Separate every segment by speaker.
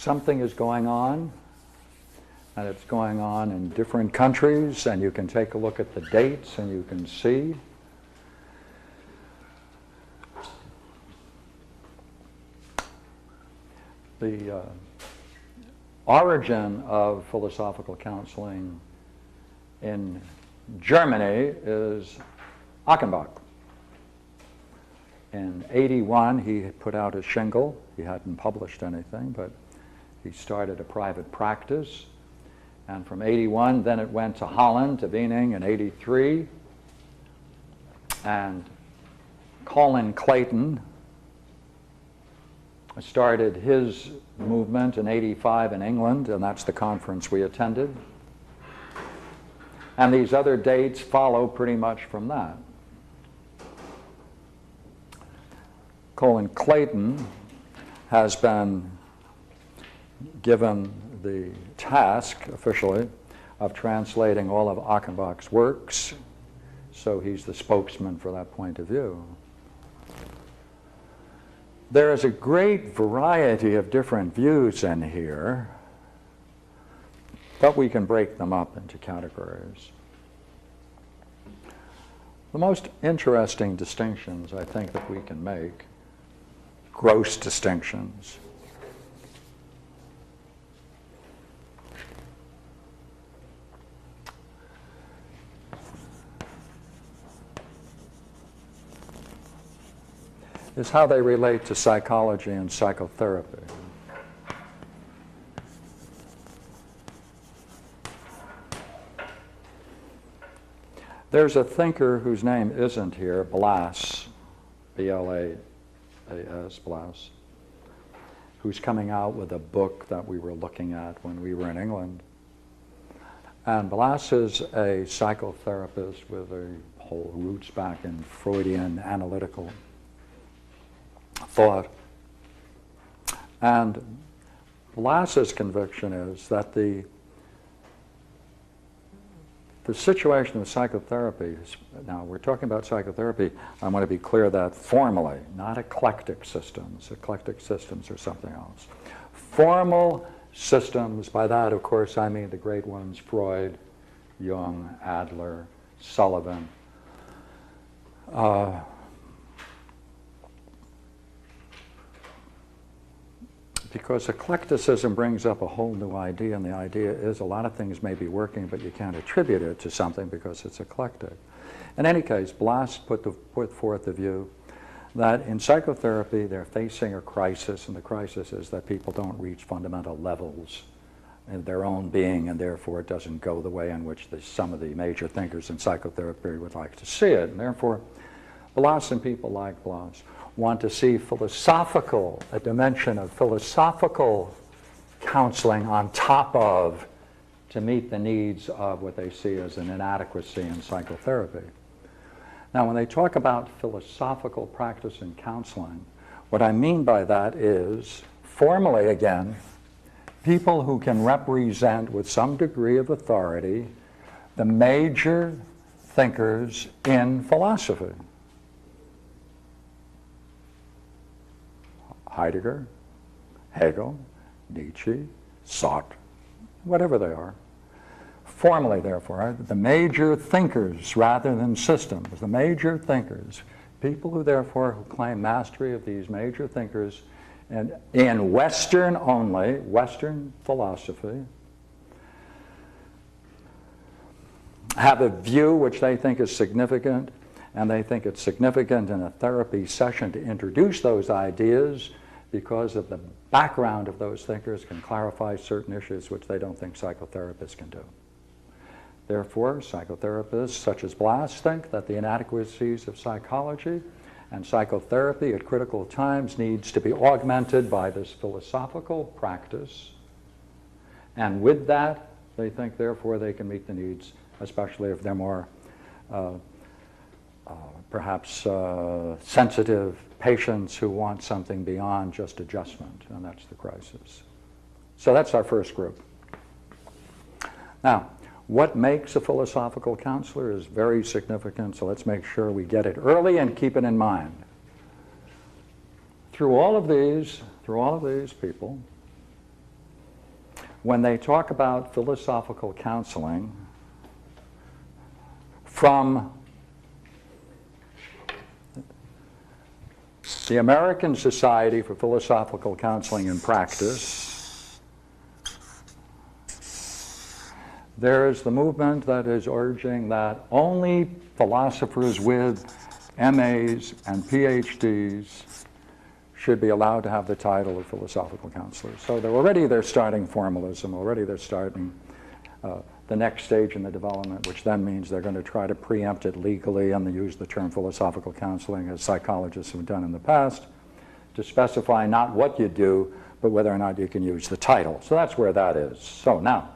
Speaker 1: something is going on, and it's going on in different countries, and you can take a look at the dates and you can see the origin of philosophical counseling in Germany is Achenbach. In '81, he had put out a shingle. He hadn't published anything, but he started a private practice. And from '81, then it went to Holland, to Wiening in '83. And Colin Clayton started his movement in '85 in England, and that's the conference we attended. And these other dates follow pretty much from that. Colin Clayton has been given the task, officially, of translating all of Achenbach's works, so he's the spokesman for that point of view. There is a great variety of different views in here, but we can break them up into categories. The most interesting distinctions I think that we can make, gross distinctions, is how they relate to psychology and psychotherapy. There's a thinker whose name isn't here, Blass, B-L-A-S, Blass, who's coming out with a book that we were looking at when we were in England. And Blass is a psychotherapist with a whole roots back in Freudian analytical thought. And Blass's conviction is that the situation of psychotherapy is, now we're talking about psychotherapy, I want to be clear that formally, not eclectic systems. Eclectic systems are something else. Formal systems, by that of course I mean the great ones, Freud, Jung, Adler, Sullivan. Because eclecticism brings up a whole new idea, and the idea is a lot of things may be working, but you can't attribute it to something because it's eclectic. In any case, Blass put forth the view that in psychotherapy they're facing a crisis, and the crisis is that people don't reach fundamental levels in their own being, and therefore it doesn't go the way in which some of the major thinkers in psychotherapy would like to see it. And therefore, Blass and people like Blass want to see a dimension of philosophical counseling on top of, to meet the needs of what they see as an inadequacy in psychotherapy. Now, when they talk about philosophical practice in counseling, what I mean by that is, formally again, people who can represent with some degree of authority the major thinkers in philosophy. Heidegger, Hegel, Nietzsche, Sartre, whatever they are. Formally, therefore, the major thinkers rather than systems, the major thinkers, people who therefore claim mastery of these major thinkers and in Western only, Western philosophy, have a view which they think is significant, and they think it's significant in a therapy session to introduce those ideas because of the background of those thinkers can clarify certain issues which they don't think psychotherapists can do. Therefore, psychotherapists such as Blass think that the inadequacies of psychology and psychotherapy at critical times needs to be augmented by this philosophical practice. And with that, they think, therefore, they can meet the needs, especially if they're more perhaps sensitive patients who want something beyond just adjustment, and that's the crisis. So that's our first group. Now, what makes a philosophical counselor is very significant, so let's make sure we get it early and keep it in mind. Through all of these people, when they talk about philosophical counseling from the American Society for Philosophical Counseling and Practice, there is the movement that is urging that only philosophers with MAs and PhDs should be allowed to have the title of philosophical counselors. So they're starting formalism, already they're starting the next stage in the development, which then means they're going to try to preempt it legally and they use the term philosophical counseling, as psychologists have done in the past, to specify not what you do, but whether or not you can use the title. So that's where that is. So now,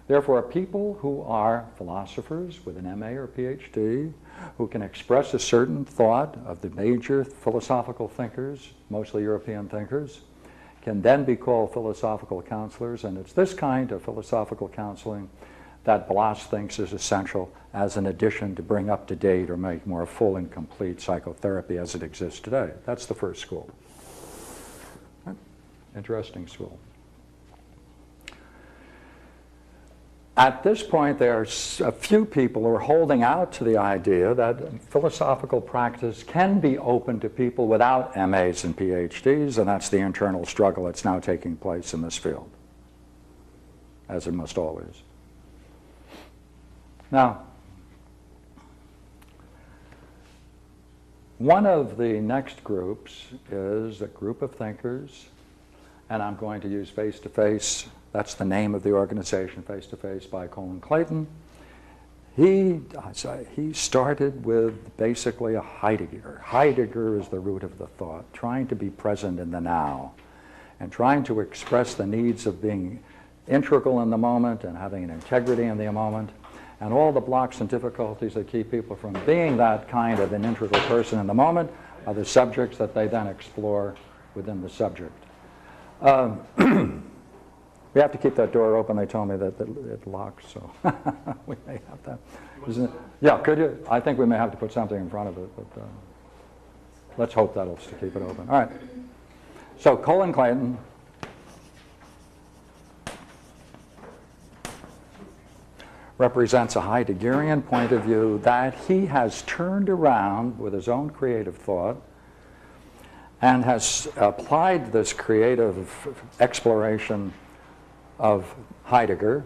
Speaker 1: therefore, people who are philosophers with an MA or PhD, who can express a certain thought of the major philosophical thinkers, mostly European thinkers, can then be called philosophical counselors, and it's this kind of philosophical counseling that Bloss thinks is essential as an addition to bring up to date or make more full and complete psychotherapy as it exists today. That's the first school. Interesting school. At this point, there are a few people who are holding out to the idea that philosophical practice can be open to people without MAs and PhDs, and that's the internal struggle that's now taking place in this field, as it must always. Now, one of the next groups is a group of thinkers, and I'm going to use Face-to-Face. That's the name of the organization, Face-to-Face by Colin Clayton. He started with basically a Heidegger. Heidegger is the root of the thought, trying to be present in the now, and trying to express the needs of being integral in the moment and having an integrity in the moment, and all the blocks and difficulties that keep people from being that kind of an integral person in the moment are the subjects that they then explore within the subject. We have to keep that door open. They told me that it locks, so we may have that. Isn't it? Yeah, could you? I think we may have to put something in front of it, but let's hope that'll keep it open. All right. So Colin Clayton represents a Heideggerian point of view that he has turned around with his own creative thought and has applied this creative exploration of Heidegger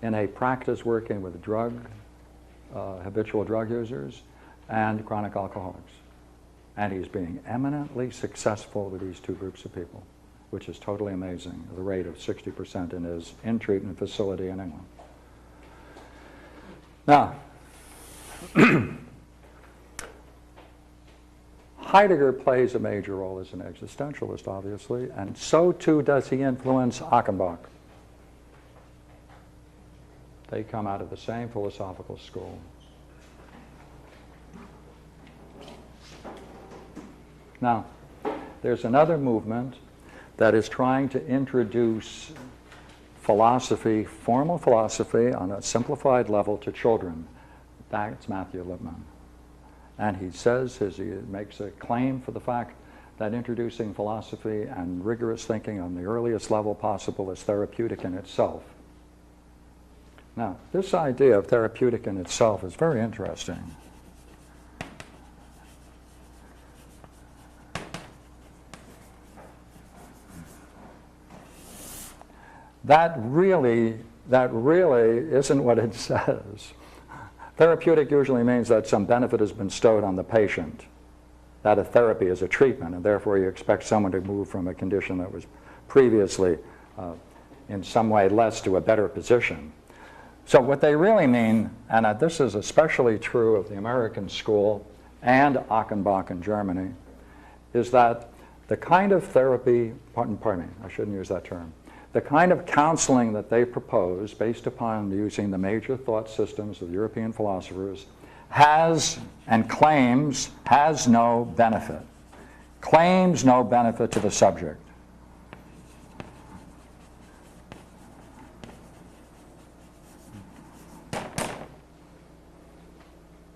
Speaker 1: in a practice working with habitual drug users and chronic alcoholics. And he's being eminently successful with these two groups of people, which is totally amazing, the rate of 60% in his in-treatment facility in England. Now, Heidegger plays a major role as an existentialist, obviously, and so too does he influence Achenbach. They come out of the same philosophical school. Now, there's another movement that is trying to introduce philosophy, formal philosophy, on a simplified level to children. That's Matthew Lipman. And he says, he makes a claim for the fact that introducing philosophy and rigorous thinking on the earliest level possible is therapeutic in itself. Now, this idea of therapeutic in itself is very interesting. That really isn't what it says. Therapeutic usually means that some benefit has been bestowed on the patient, that a therapy is a treatment, and therefore you expect someone to move from a condition that was previously in some way less to a better position. So what they really mean, and this is especially true of the American school and Achenbach in Germany, is that the kind of therapy, pardon me, I shouldn't use that term, the kind of counseling that they propose, based upon using the major thought systems of European philosophers, has and claims has no benefit. Claims no benefit to the subject.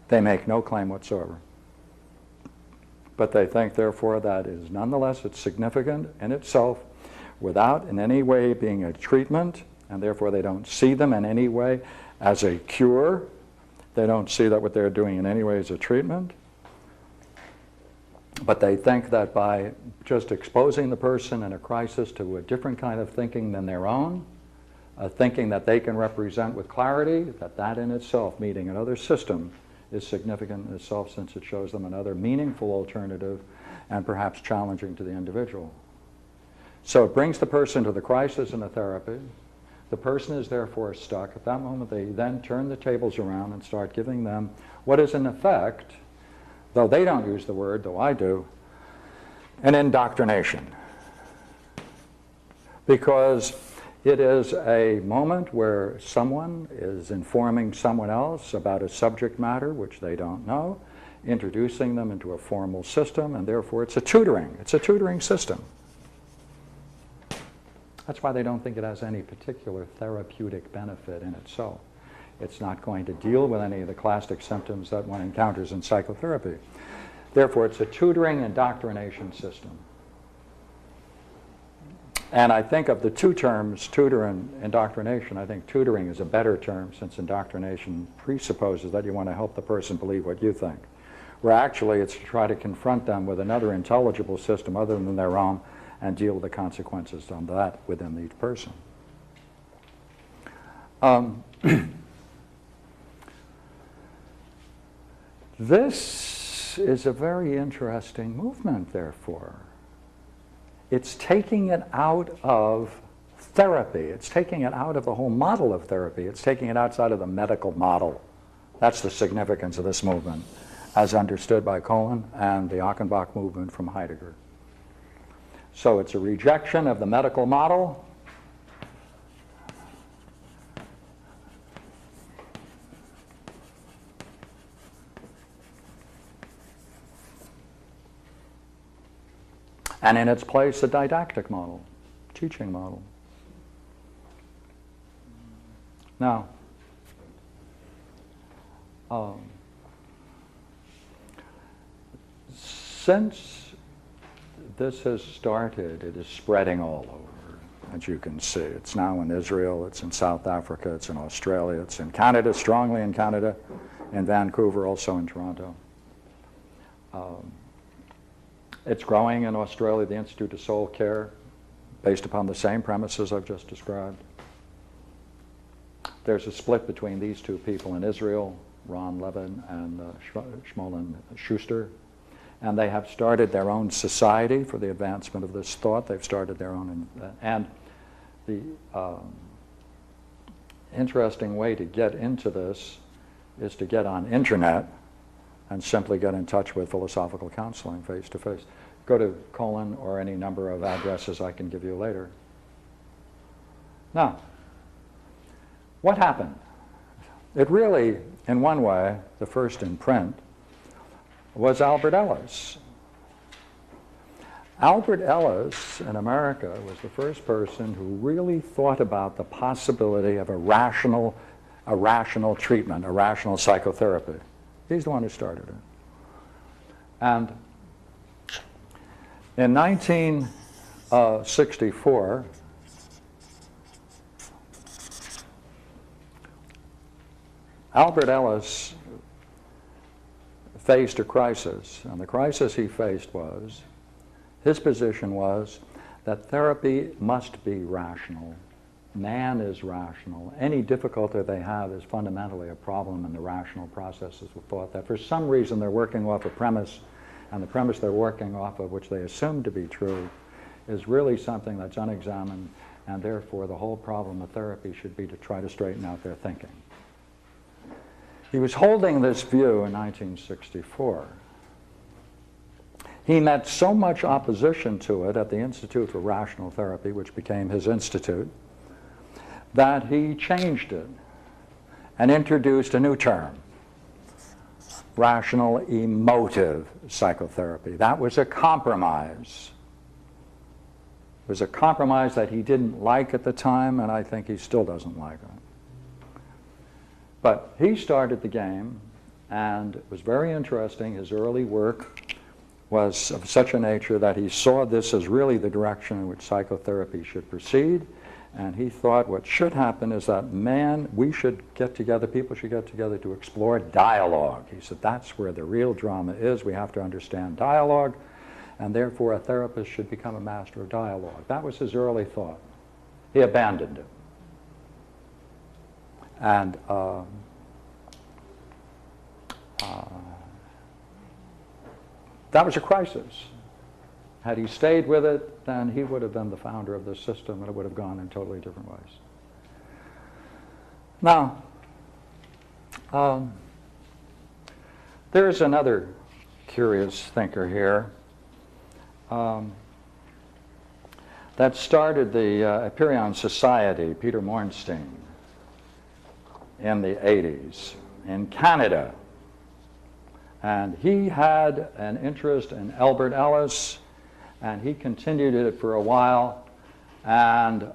Speaker 1: They make no claim whatsoever. but they think, therefore, that is nonetheless, it's significant in itself without in any way being a treatment, and therefore they don't see them in any way as a cure. They don't see that what they're doing in any way is a treatment. But they think that by just exposing the person in a crisis to a different kind of thinking than their own, a thinking that they can represent with clarity, that in itself, meeting another system, is significant in itself, since it shows them another meaningful alternative and perhaps challenging to the individual. So it brings the person to the crisis in the therapy. The person is therefore stuck. At that moment, they then turn the tables around and start giving them what is in effect, though they don't use the word, though I do, an indoctrination. Because it is a moment where someone is informing someone else about a subject matter which they don't know, introducing them into a formal system, and therefore it's a tutoring. It's a tutoring system. That's why they don't think it has any particular therapeutic benefit in itself. It's not going to deal with any of the classic symptoms that one encounters in psychotherapy. Therefore, it's a tutoring indoctrination system. And I think of the two terms, tutor and indoctrination, I think tutoring is a better term, since indoctrination presupposes that you want to help the person believe what you think. Where actually it's to try to confront them with another intelligible system other than their own and deal with the consequences on that within each person. This is a very interesting movement, therefore. It's taking it out of therapy. It's taking it out of the whole model of therapy. It's taking it outside of the medical model. That's the significance of this movement, as understood by Kohlen and the Achenbach movement from Heidegger. So it's a rejection of the medical model. And in its place, a didactic model, teaching model. Now, since this has started, it is spreading all over, as you can see. It's now in Israel, it's in South Africa, it's in Australia, it's in Canada, strongly in Canada, in Vancouver, also in Toronto. It's growing in Australia, the Institute of Soul Care, based upon the same premises I've just described. There's a split between these two people in Israel, Ron Levin and Shmulin Schuster, and they have started their own society for the advancement of this thought. They've started their own, and the interesting way to get into this is to get on internet and simply get in touch with philosophical counseling face to face. Go to Kohlen or any number of addresses I can give you later. Now, what happened? It really, in one way, the first in print, was Albert Ellis. Albert Ellis in America was the first person who really thought about the possibility of a rational treatment, a rational psychotherapy. He's the one who started it. And in 1964, Albert Ellis faced a crisis, and the crisis he faced was, his position was that therapy must be rational. Man is rational. Any difficulty they have is fundamentally a problem in the rational processes of thought, that for some reason they're working off a premise, and the premise they're working off of, which they assume to be true, is really something that's unexamined, and therefore the whole problem of therapy should be to try to straighten out their thinking. He was holding this view in 1964. He met so much opposition to it at the Institute for Rational Therapy, which became his institute, that he changed it and introduced a new term, rational emotive psychotherapy. That was a compromise. It was a compromise that he didn't like at the time, and I think he still doesn't like it. But he started the game, and it was very interesting. His early work was of such a nature that he saw this as really the direction in which psychotherapy should proceed. And he thought what should happen is that we should get together, people should get together to explore dialogue. He said that's where the real drama is. We have to understand dialogue, and therefore a therapist should become a master of dialogue. That was his early thought. He abandoned it. And that was a crisis. Had he stayed with it, then he would have been the founder of this system, and it would have gone in totally different ways. Now, there's another curious thinker here that started the Apeiron Society, Peter Mornstein, in the 80s in Canada. And he had an interest in Albert Ellis, and he continued it for a while, and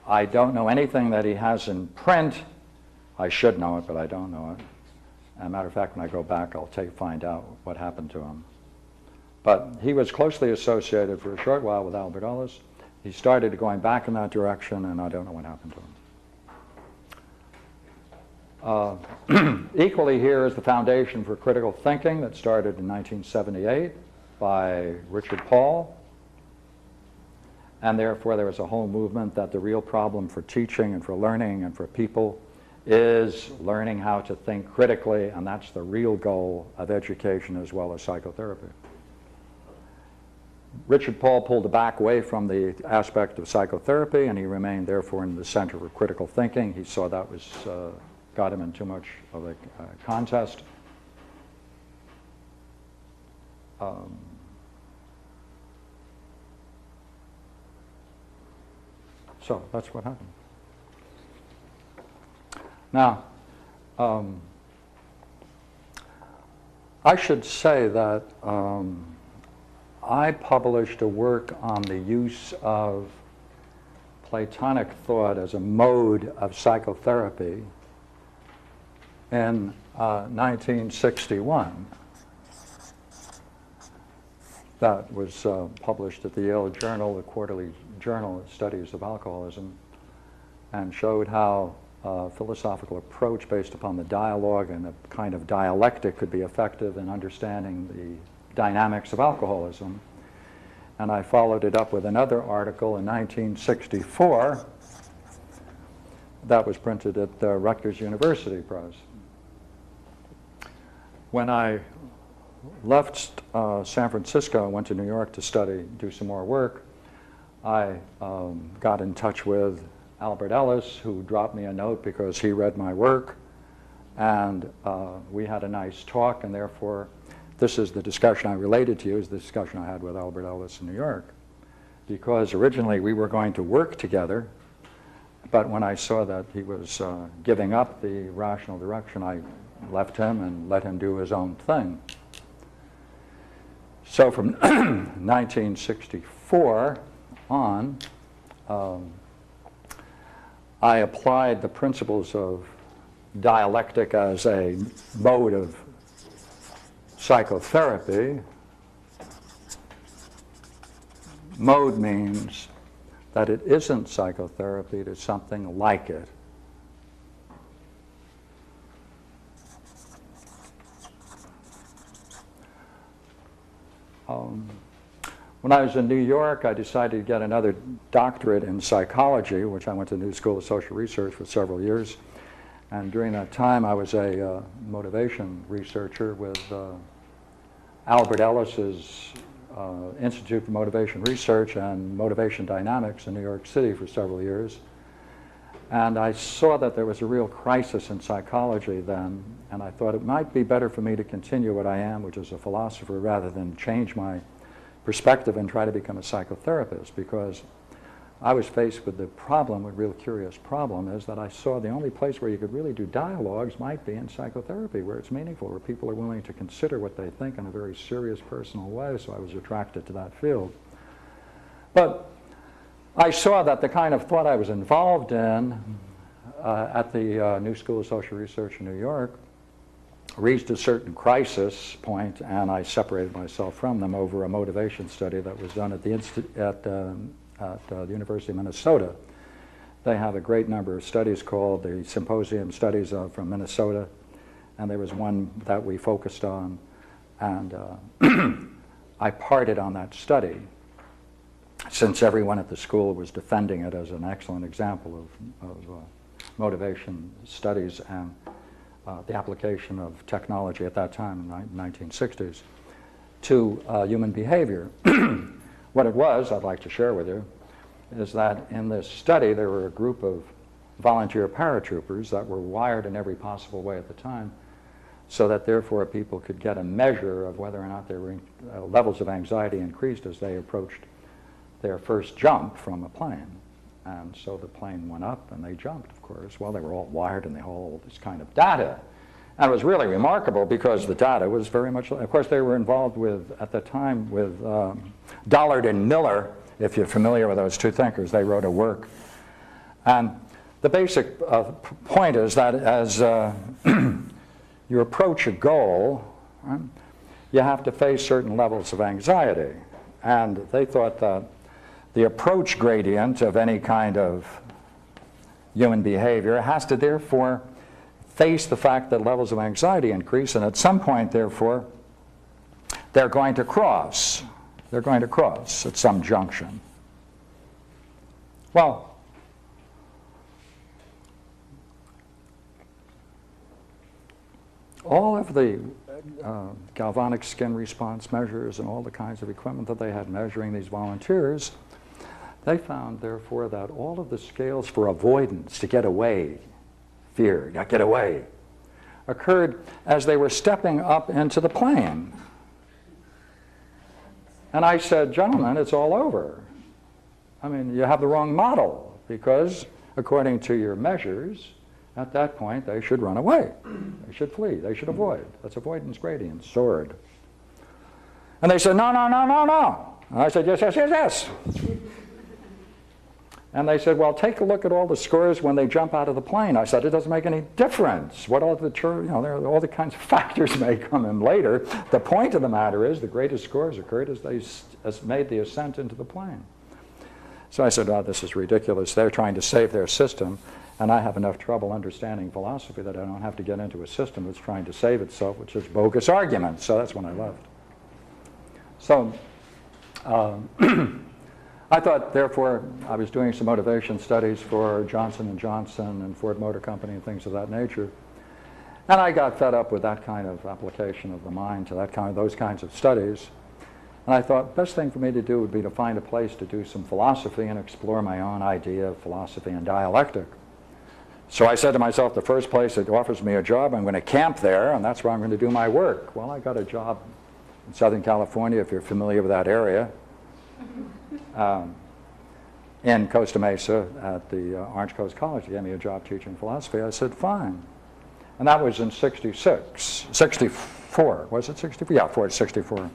Speaker 1: I don't know anything that he has in print. I should know it, but I don't know it. As a matter of fact, when I go back, I'll find out what happened to him. But he was closely associated for a short while with Albert Ellis. He started going back in that direction, and I don't know what happened to him. Equally here is the Foundation for Critical Thinking that started in 1978 by Richard Paul. And therefore there was a whole movement that the real problem for teaching and for learning and for people is learning how to think critically, and that's the real goal of education as well as psychotherapy. Richard Paul pulled back away from the aspect of psychotherapy, and he remained therefore in the center for critical thinking. He saw that was got him in too much of a contest. So that's what happened. Now, I should say that I published a work on the use of Platonic thought as a mode of psychotherapy in 1961. That was published at the Yale Journal, the quarterly journal of studies of alcoholism, and showed how a philosophical approach based upon the dialogue and a kind of dialectic could be effective in understanding the dynamics of alcoholism. And I followed it up with another article in 1964 that was printed at the Rutgers University Press. When I left San Francisco and went to New York to do some more work, I got in touch with Albert Ellis, who dropped me a note because he read my work, and we had a nice talk, and therefore this is the discussion I related to you, is the discussion I had with Albert Ellis in New York. Because originally we were going to work together, but when I saw that he was giving up the rational direction, I left him and let him do his own thing. So from 1964 on, I applied the principles of dialectic as a mode of psychotherapy. Mode means that it isn't psychotherapy, it is something like it. When I was in New York, I decided to get another doctorate in psychology, which I went to the New School of Social Research for several years. And during that time, I was a motivation researcher with Albert Ellis's Institute for Motivation Research and Motivation Dynamics in New York City for several years. And I saw that there was a real crisis in psychology then, and I thought it might be better for me to continue what I am, which is a philosopher, rather than change my perspective and try to become a psychotherapist, because I was faced with the problem, a real curious problem, is that I saw the only place where you could really do dialogues might be in psychotherapy, where it's meaningful, where people are willing to consider what they think in a very serious, personal way, so I was attracted to that field. But I saw that the kind of thought I was involved in at the New School of Social Research in New York reached a certain crisis point, and I separated myself from them over a motivation study that was done at the University of Minnesota. They have a great number of studies called the Symposium Studies from Minnesota, and there was one that we focused on, and I parted on that study since everyone at the school was defending it as an excellent example of motivation studies and the application of technology at that time in the 1960s to human behavior. What it was, I'd like to share with you, is that in this study there were a group of volunteer paratroopers that were wired in every possible way at the time, so that therefore people could get a measure of whether or not their levels of anxiety increased as they approached their first jump from a plane. And so the plane went up and they jumped, of course. Well, they were all wired and they had all this kind of data. And it was really remarkable because the data was very much, of course they were involved with, at the time, with Dollard and Miller, if you're familiar with those two thinkers. They wrote a work. And the basic point is that as you approach a goal, right, you have to face certain levels of anxiety. And they thought that the approach gradient of any kind of human behavior has to therefore face the fact that levels of anxiety increase, and at some point, therefore, they're going to cross. They're going to cross at some junction. Well, all of the galvanic skin response measures and all the kinds of equipment that they had measuring these volunteers, they found, therefore, that all of the scales for avoidance, to get away, fear, get away, occurred as they were stepping up into the plane. And I said, gentlemen, it's all over. I mean, you have the wrong model, because according to your measures, at that point, they should run away. They should flee. They should avoid. That's avoidance gradient, soared. And they said, no, no, no, no, no. And I said, yes, yes, yes, yes. And they said, well, take a look at all the scores when they jump out of the plane. I said, it doesn't make any difference. What all the, all the kinds of factors may come in later. The point of the matter is the greatest scores occurred as they made the ascent into the plane. So I said, oh, this is ridiculous. They're trying to save their system, and I have enough trouble understanding philosophy that I don't have to get into a system that's trying to save itself, which is bogus arguments. So that's when I left. So I thought, therefore, I was doing some motivation studies for Johnson & Johnson and Ford Motor Company and things of that nature. And I got fed up with that kind of application of the mind to those kinds of studies. And I thought, best thing for me to do would be to find a place to do some philosophy and explore my own idea of philosophy and dialectic. So I said to myself, the first place that offers me a job, I'm going to camp there, and that's where I'm going to do my work. Well, I got a job in Southern California, if you're familiar with that area. In Costa Mesa at the Orange Coast College. They gave me a job teaching philosophy. I said, fine. And that was in 64. Was it 64? Yeah, 64.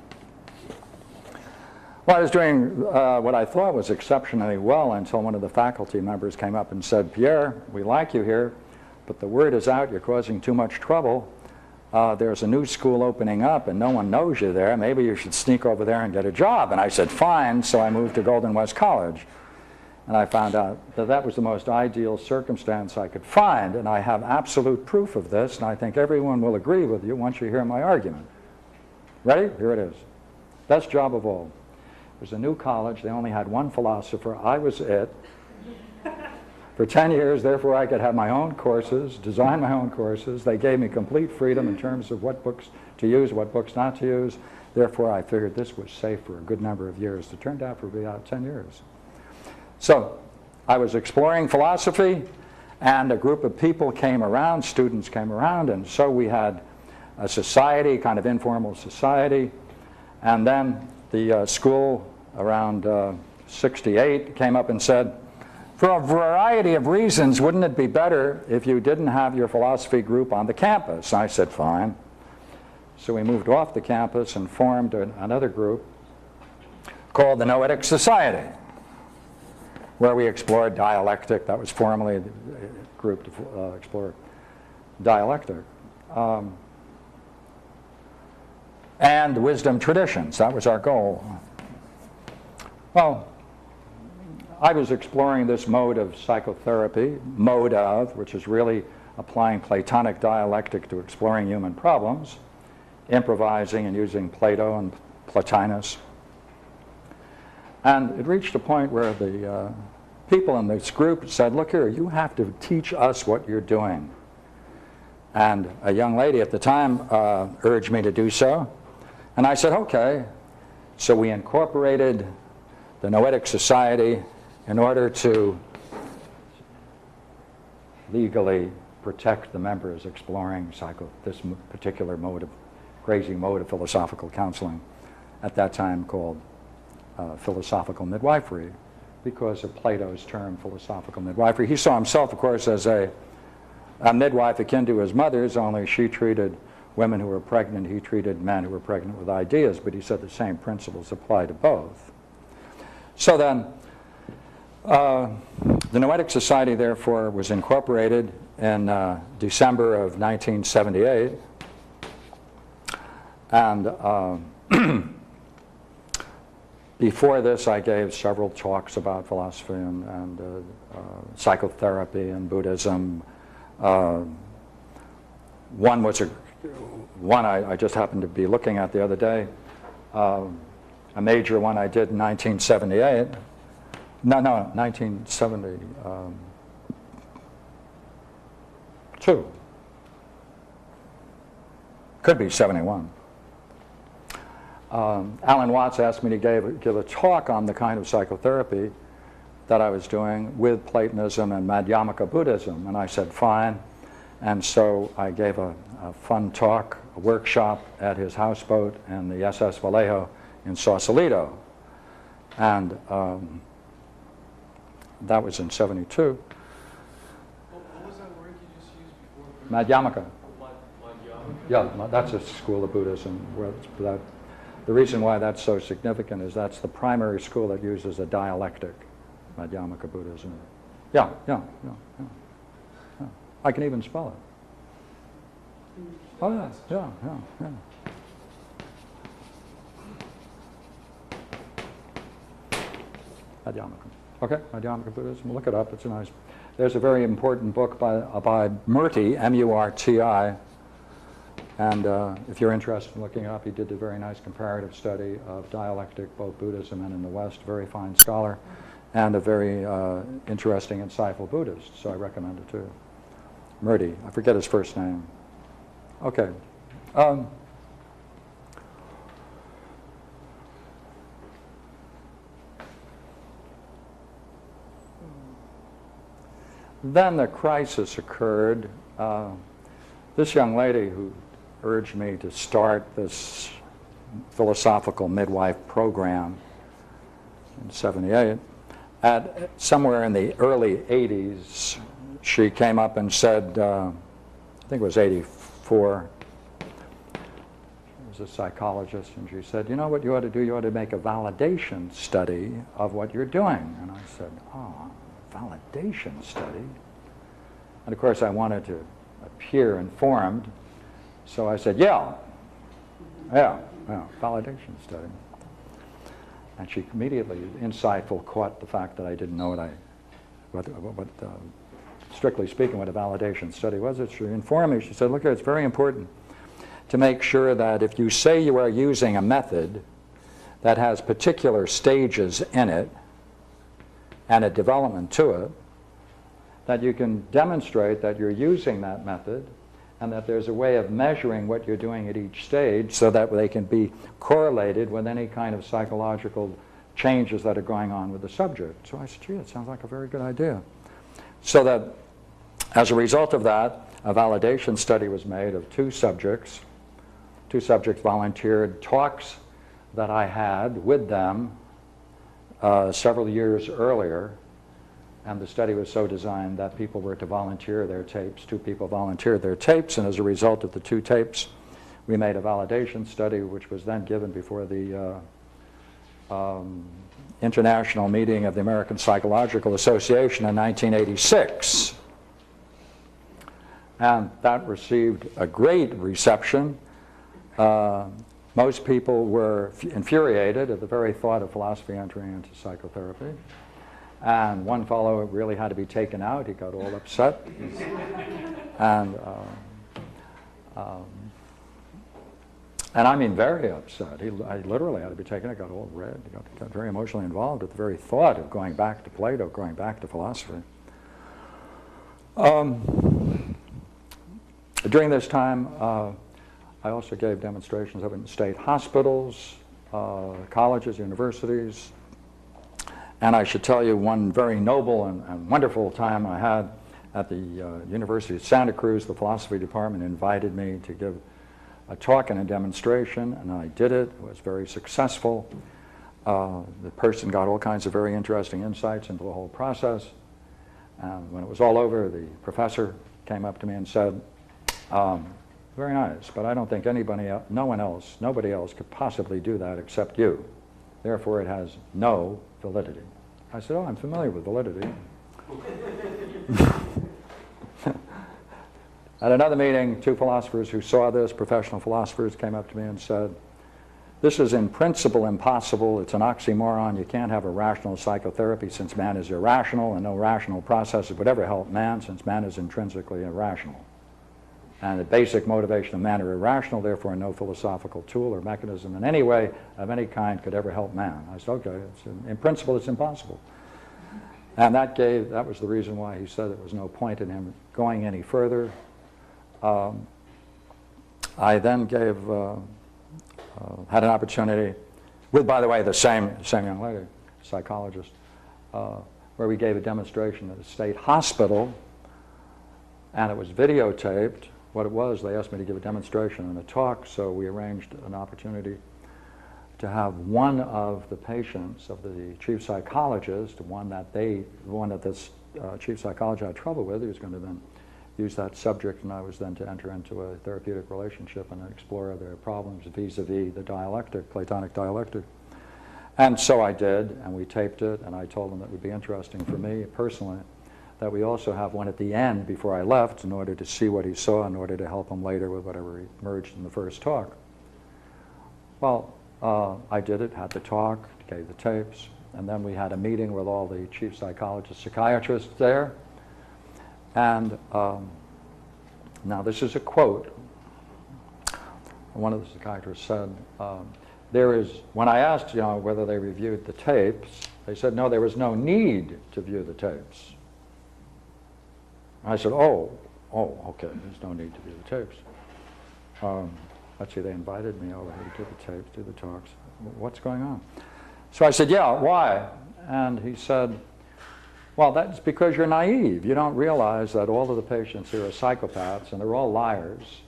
Speaker 1: Well, I was doing what I thought was exceptionally well until one of the faculty members came up and said, Pierre, we like you here, but the word is out, you're causing too much trouble. There's a new school opening up and no one knows you there. Maybe you should sneak over there and get a job. And I said, fine. So I moved to Golden West College. And I found out that that was the most ideal circumstance I could find. And I have absolute proof of this. And I think everyone will agree with you once you hear my argument. Ready? Here it is. Best job of all. It was a new college. They only had one philosopher. I was it. For 10 years, therefore, I could have my own courses, design my own courses. They gave me complete freedom in terms of what books to use, what books not to use. Therefore, I figured this was safe for a good number of years. It turned out for about 10 years. So I was exploring philosophy, and a group of people came around, students came around, and so we had a society, kind of informal society. And then the school, around 68, came up and said, for a variety of reasons, wouldn't it be better if you didn't have your philosophy group on the campus? I said, fine. So we moved off the campus and formed another group called the Noetic Society, where we explored dialectic. That was formerly a group to explore dialectic. and wisdom traditions. That was our goal. Well, I was exploring this mode of psychotherapy, which is really applying Platonic dialectic to exploring human problems, improvising and using Plato and Plotinus. And it reached a point where the people in this group said, look here, you have to teach us what you're doing. And a young lady at the time urged me to do so. And I said, okay. So we incorporated the Noetic Society in order to legally protect the members exploring this particular crazy mode of philosophical counseling, at that time called philosophical midwifery, because of Plato's term, philosophical midwifery. He saw himself, of course, as a midwife akin to his mother's, only she treated women who were pregnant, he treated men who were pregnant with ideas, but he said the same principles apply to both. So then, the Noetic Society, therefore, was incorporated in December of 1978, and before this I gave several talks about philosophy and psychotherapy and Buddhism. One I just happened to be looking at the other day, a major one I did in 1978. No, 1972. Could be 71. Alan Watts asked me to give a talk on the kind of psychotherapy that I was doing with Platonism and Madhyamaka Buddhism, and I said fine. And so I gave a fun talk, a workshop at his houseboat in the SS Vallejo in Sausalito. And that was in 72.
Speaker 2: What was that word you just used before?
Speaker 1: Madhyamaka.
Speaker 2: Madhyamaka?
Speaker 1: Yeah, that's a school of Buddhism. The reason why that's so significant is that's the primary school that uses a dialectic, Madhyamaka Buddhism. Yeah. I can even spell it. Oh, yeah. Madhyamaka. Okay, Madhyamaka Buddhism. Look it up. It's a nice. There's a very important book by Murti, M-U-R-T-I, and if you're interested in looking it up, he did a very nice comparative study of dialectic, both Buddhism and in the West. Very fine scholar, and a very interesting, insightful Buddhist. So I recommend it too. Murti. I forget his first name. Okay. Then the crisis occurred. This young lady who urged me to start this philosophical midwife program in 78, somewhere in the early 80s, she came up and said, I think it was 84, she was a psychologist, and she said, you know what you ought to do? You ought to make a validation study of what you're doing. And I said, oh, validation study? And of course I wanted to appear informed, so I said, yeah, validation study. And she immediately, insightful, caught the fact that I didn't know what strictly speaking, what a validation study was. She informed me, she said, look here, it's very important to make sure that if you say you are using a method that has particular stages in it and a development to it, that you can demonstrate that you're using that method and that there's a way of measuring what you're doing at each stage so that they can be correlated with any kind of psychological changes that are going on with the subject. So I said, gee, it sounds like a very good idea. So that as a result of that, a validation study was made of two subjects. Two subjects volunteered talks that I had with them several years earlier, and the study was so designed that people were to volunteer their tapes. Two people volunteered their tapes, and as a result of the two tapes, we made a validation study, which was then given before the International Meeting of the American Psychological Association in 1986. And that received a great reception. Most people were infuriated at the very thought of philosophy entering into psychotherapy. And one fellow really had to be taken out. He got all upset. And I mean very upset. I literally had to be taken out. Got all red. Got very emotionally involved at the very thought of going back to Plato, going back to philosophy. During this time, I also gave demonstrations of it in state hospitals, colleges, universities. And I should tell you one very noble and wonderful time I had at the University of Santa Cruz. The philosophy department invited me to give a talk and a demonstration, and I did it. It was very successful. The person got all kinds of very interesting insights into the whole process. And when it was all over, the professor came up to me and said, very nice, but I don't think nobody else could possibly do that except you. Therefore, it has no validity. I said, oh, I'm familiar with validity. At another meeting, two philosophers who saw this, professional philosophers, came up to me and said, this is in principle impossible. It's an oxymoron. You can't have a rational psychotherapy since man is irrational, and no rational processes would ever help man since man is intrinsically irrational. And the basic motivation of man are irrational, therefore no philosophical tool or mechanism in any way of any kind could ever help man. I said, okay, in principle it's impossible. And that was the reason why he said there was no point in him going any further. I then had an opportunity with, by the way, the same young lady, psychologist, where we gave a demonstration at a state hospital, and it was videotaped. What it was, they asked me to give a demonstration and a talk, so we arranged an opportunity to have one of the patients of the chief psychologist, one that this chief psychologist had trouble with. He was going to then use that subject, and I was then to enter into a therapeutic relationship and explore their problems vis-a-vis the dialectic, Platonic dialectic. And so I did, and we taped it, and I told them that it would be interesting for me personally that we also have one at the end before I left in order to see what he saw, in order to help him later with whatever emerged in the first talk. Well, I did it, had the talk, gave the tapes, and then we had a meeting with all the chief psychologists, psychiatrists there. And now this is a quote. One of the psychiatrists said, when I asked whether they reviewed the tapes, they said, no, there was no need to view the tapes. I said, oh, okay, there's no need to view the tapes. Let's see, they invited me over to do the tapes, do the talks. What's going on? So I said, yeah, why? And he said, well, that's because you're naive. You don't realize that all of the patients here are psychopaths, and they're all liars.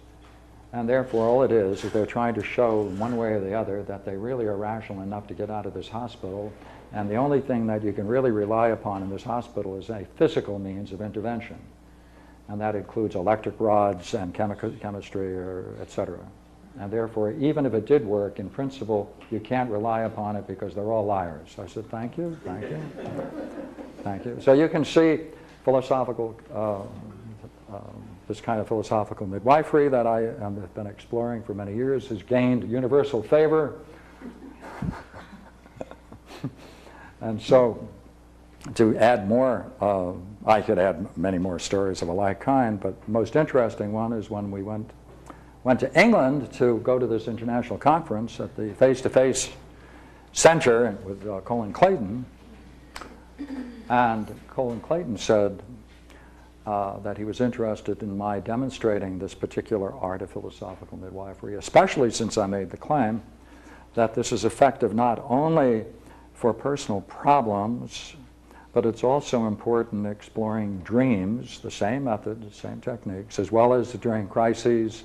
Speaker 1: And therefore, all it is they're trying to show one way or the other that they really are rational enough to get out of this hospital. And the only thing that you can really rely upon in this hospital is a physical means of intervention. And that includes electric rods and chemistry, et cetera. And therefore, even if it did work, in principle, you can't rely upon it because they're all liars. I said, thank you, thank you, thank you. So you can see philosophical, this kind of philosophical midwifery that I have been exploring for many years has gained universal favor. And so, to add more, I could add many more stories of a like kind, but the most interesting one is when we went to England to go to this international conference at the Face-to-Face Center with Colin Clayton. And Colin Clayton said that he was interested in my demonstrating this particular art of philosophical midwifery, especially since I made the claim that this is effective not only for personal problems, but it's also important in exploring dreams, the same method, the same techniques, as well as during crises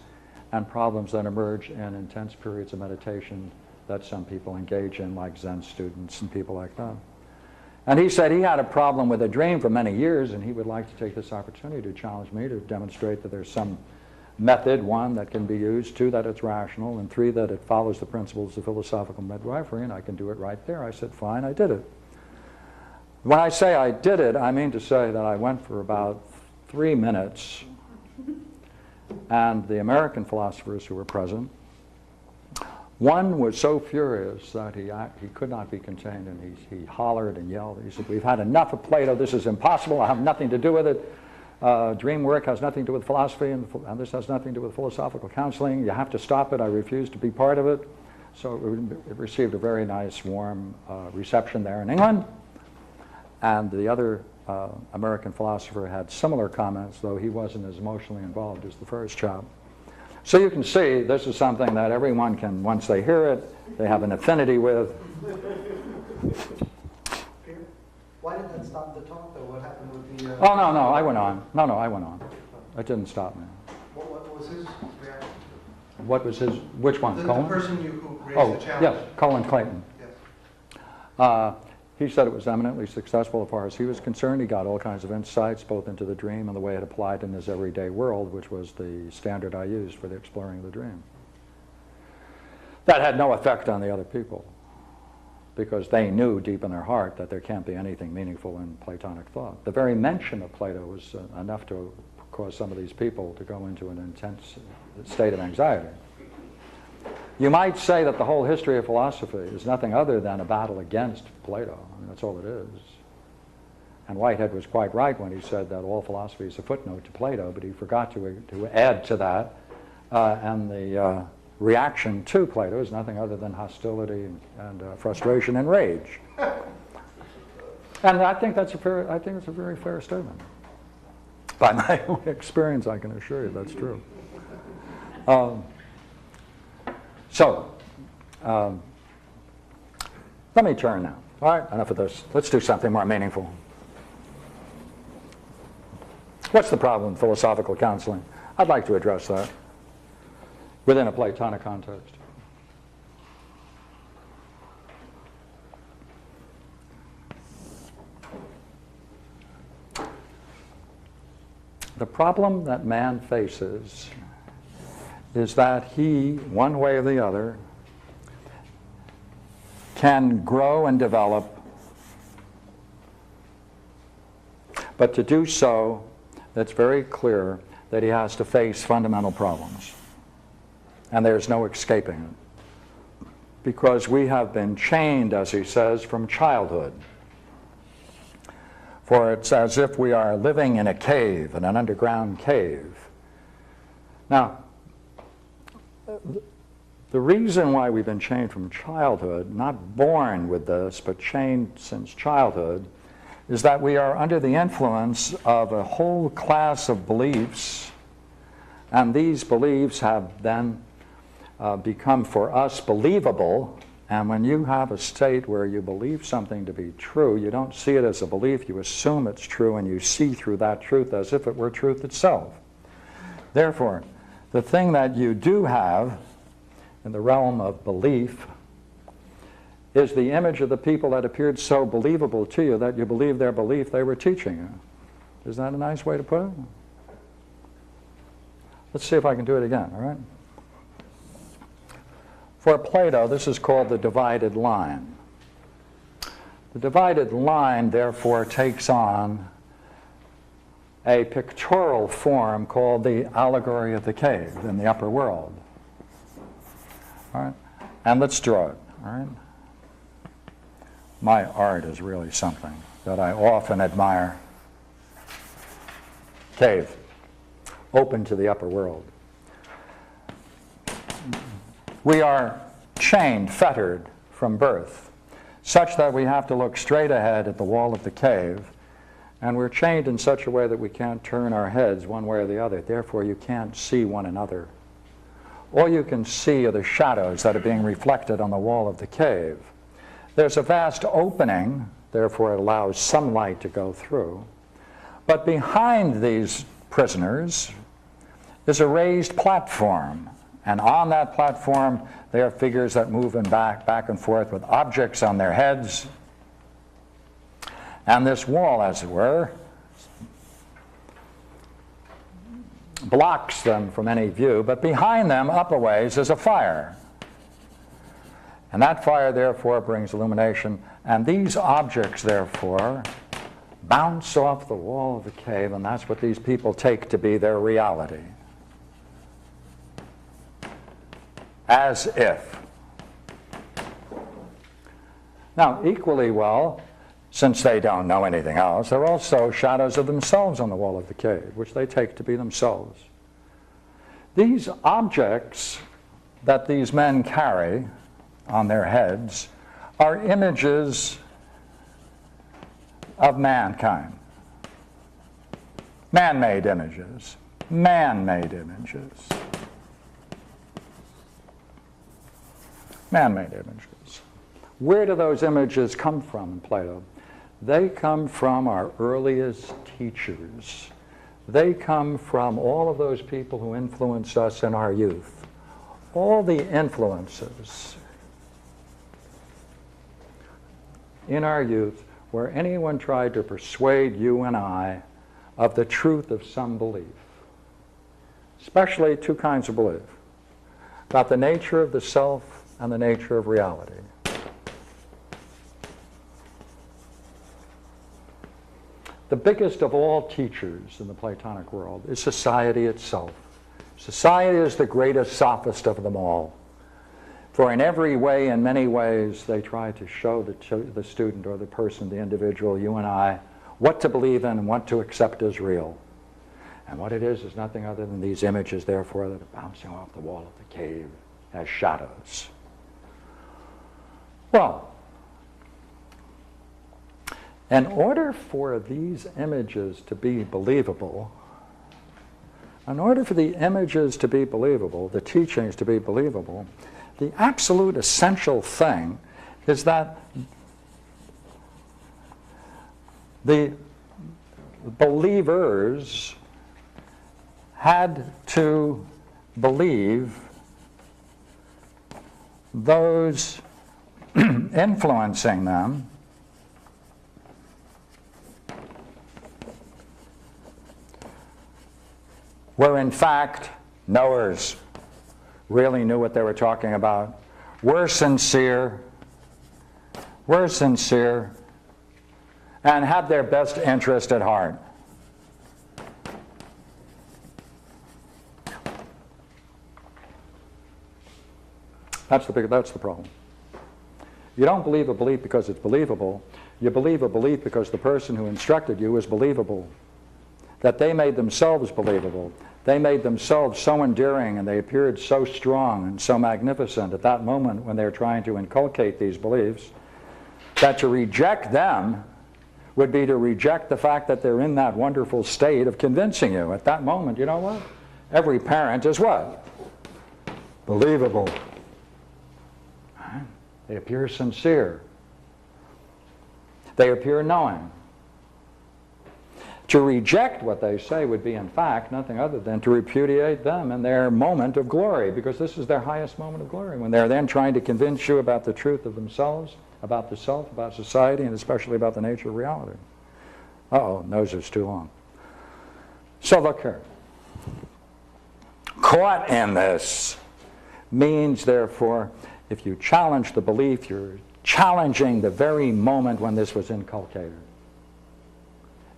Speaker 1: and problems that emerge in intense periods of meditation that some people engage in, like Zen students and people like that. And he said he had a problem with a dream for many years, and he would like to take this opportunity to challenge me to demonstrate that there's some method, one, that can be used, two, that it's rational, and three, that it follows the principles of philosophical midwifery, and I can do it right there. I said, fine, I did it. When I say I did it, I mean to say that I went for about 3 minutes, and the American philosophers who were present One was so furious that he could not be contained, and he hollered and yelled. He said, "We've had enough of Plato. This is impossible. I have nothing to do with it. Dream work has nothing to do with philosophy, and this has nothing to do with philosophical counseling. You have to stop it. I refuse to be part of it." So it received a very nice, warm reception there in England. And the other American philosopher had similar comments, though he wasn't as emotionally involved as the first chap. So you can see this is something that everyone can, once they hear it, they have an affinity with.
Speaker 3: Why did that stop the talk, though? What happened with the...
Speaker 1: Oh, no, I went on. No, I went on. It didn't stop me.
Speaker 3: What was his reaction?
Speaker 1: What was his, which one,
Speaker 3: The
Speaker 1: Colin?
Speaker 3: person who raised the challenge.
Speaker 1: Yes, Colin Clayton.
Speaker 3: Yes.
Speaker 1: He said it was eminently successful as far as he was concerned. He got all kinds of insights, both into the dream and the way it applied in his everyday world, which was the standard I used for the exploring of the dream. That had no effect on the other people, because they knew deep in their heart that there can't be anything meaningful in Platonic thought. The very mention of Plato was enough to cause some of these people to go into an intense state of anxiety. You might say that the whole history of philosophy is nothing other than a battle against Plato. I mean, that's all it is. And Whitehead was quite right when he said that all philosophy is a footnote to Plato, but he forgot to add to that, and the reaction to Plato is nothing other than hostility and frustration and rage. And I think it's a very fair statement. By my own experience, I can assure you that's true. Let me turn now. All right, enough of this. Let's do something more meaningful. What's the problem with philosophical counseling? I'd like to address that within a Platonic context. The problem that man faces is that he, one way or the other, can grow and develop, but to do so, it's very clear that he has to face fundamental problems. And there's no escaping it. Because we have been chained, as he says, from childhood. For it's as if we are living in a cave, in an underground cave. Now, the reason why we've been chained from childhood, not born with this, but chained since childhood, is that we are under the influence of a whole class of beliefs, and these beliefs have then become for us believable. And when you have a state where you believe something to be true, you don't see it as a belief, you assume it's true, and you see through that truth as if it were truth itself. Therefore, the thing that you do have in the realm of belief is the image of the people that appeared so believable to you that you believed their belief they were teaching you. Is that a nice way to put it? Let's see if I can do it again, all right? For Plato, this is called the divided line. The divided line, therefore, takes on a pictorial form called the allegory of the cave in the upper world. All right? And let's draw it, all right? My art is really something that I often admire. Cave, open to the upper world. We are chained, fettered from birth, such that we have to look straight ahead at the wall of the cave, and we're chained in such a way that we can't turn our heads one way or the other. Therefore, you can't see one another. All you can see are the shadows that are being reflected on the wall of the cave. There's a vast opening, therefore it allows some light to go through. But behind these prisoners is a raised platform. And on that platform, there are figures that move back and forth with objects on their heads. And this wall, as it were, blocks them from any view. But behind them, up a ways, is a fire. And that fire, therefore, brings illumination. And these objects, therefore, bounce off the wall of the cave, and that's what these people take to be their reality. As if Now, equally well, since they don't know anything else, they're also shadows of themselves on the wall of the cave, which they take to be themselves. These objects that these men carry on their heads are images of mankind. Man-made images. Man-made images. Man-made images. Where do those images come from in Plato? They come from our earliest teachers. They come from all of those people who influenced us in our youth. All the influences in our youth where anyone tried to persuade you and I of the truth of some belief. Especially two kinds of belief. About the nature of the self and the nature of reality. The biggest of all teachers in the Platonic world is society itself. Society is the greatest sophist of them all. For in every way, in many ways, they try to show the student or the person, the individual, you and I, what to believe in and what to accept as real. And what it is nothing other than these images, therefore, that are bouncing off the wall of the cave as shadows. Well, in order for these images to be believable, in order for the images to be believable, the teachings to be believable, the absolute essential thing is that the believers had to believe those influencing them were in fact knowers, really knew what they were talking about, were sincere, and had their best interest at heart. That's the problem. You don't believe a belief because it's believable. You believe a belief because the person who instructed you is believable. That they made themselves believable. They made themselves so endearing and they appeared so strong and so magnificent at that moment when they're trying to inculcate these beliefs, that to reject them would be to reject the fact that they're in that wonderful state of convincing you. At that moment, you know what? Every parent is what? Believable. They appear sincere. They appear knowing. To reject what they say would be, in fact, nothing other than to repudiate them in their moment of glory, because this is their highest moment of glory, when they're then trying to convince you about the truth of themselves, about the self, about society, and especially about the nature of reality. Uh-oh, nose is too long. So look here. Caught in this means, therefore, if you challenge the belief, you're challenging the very moment when this was inculcated.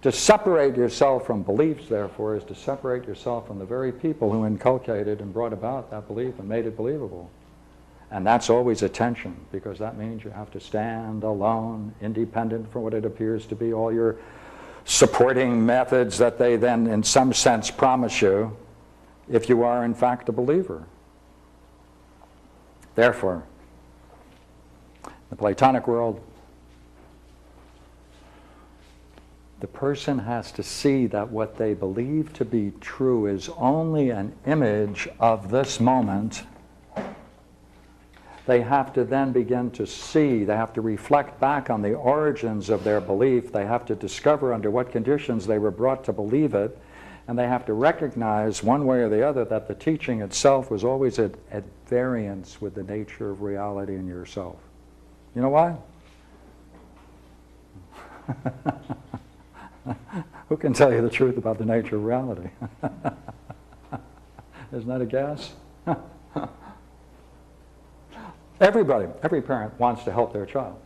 Speaker 1: To separate yourself from beliefs, therefore, is to separate yourself from the very people who inculcated and brought about that belief and made it believable. And that's always a tension, because that means you have to stand alone, independent from what it appears to be all your supporting methods that they then, in some sense, promise you, if you are, in fact, a believer. Therefore, in the Platonic world, the person has to see that what they believe to be true is only an image of this moment. They have to then begin to see, they have to reflect back on the origins of their belief, they have to discover under what conditions they were brought to believe it, and they have to recognize one way or the other that the teaching itself was always at variance with the nature of reality in yourself. You know why? Who can tell you the truth about the nature of reality? Isn't that a guess? Everybody, every parent wants to help their child.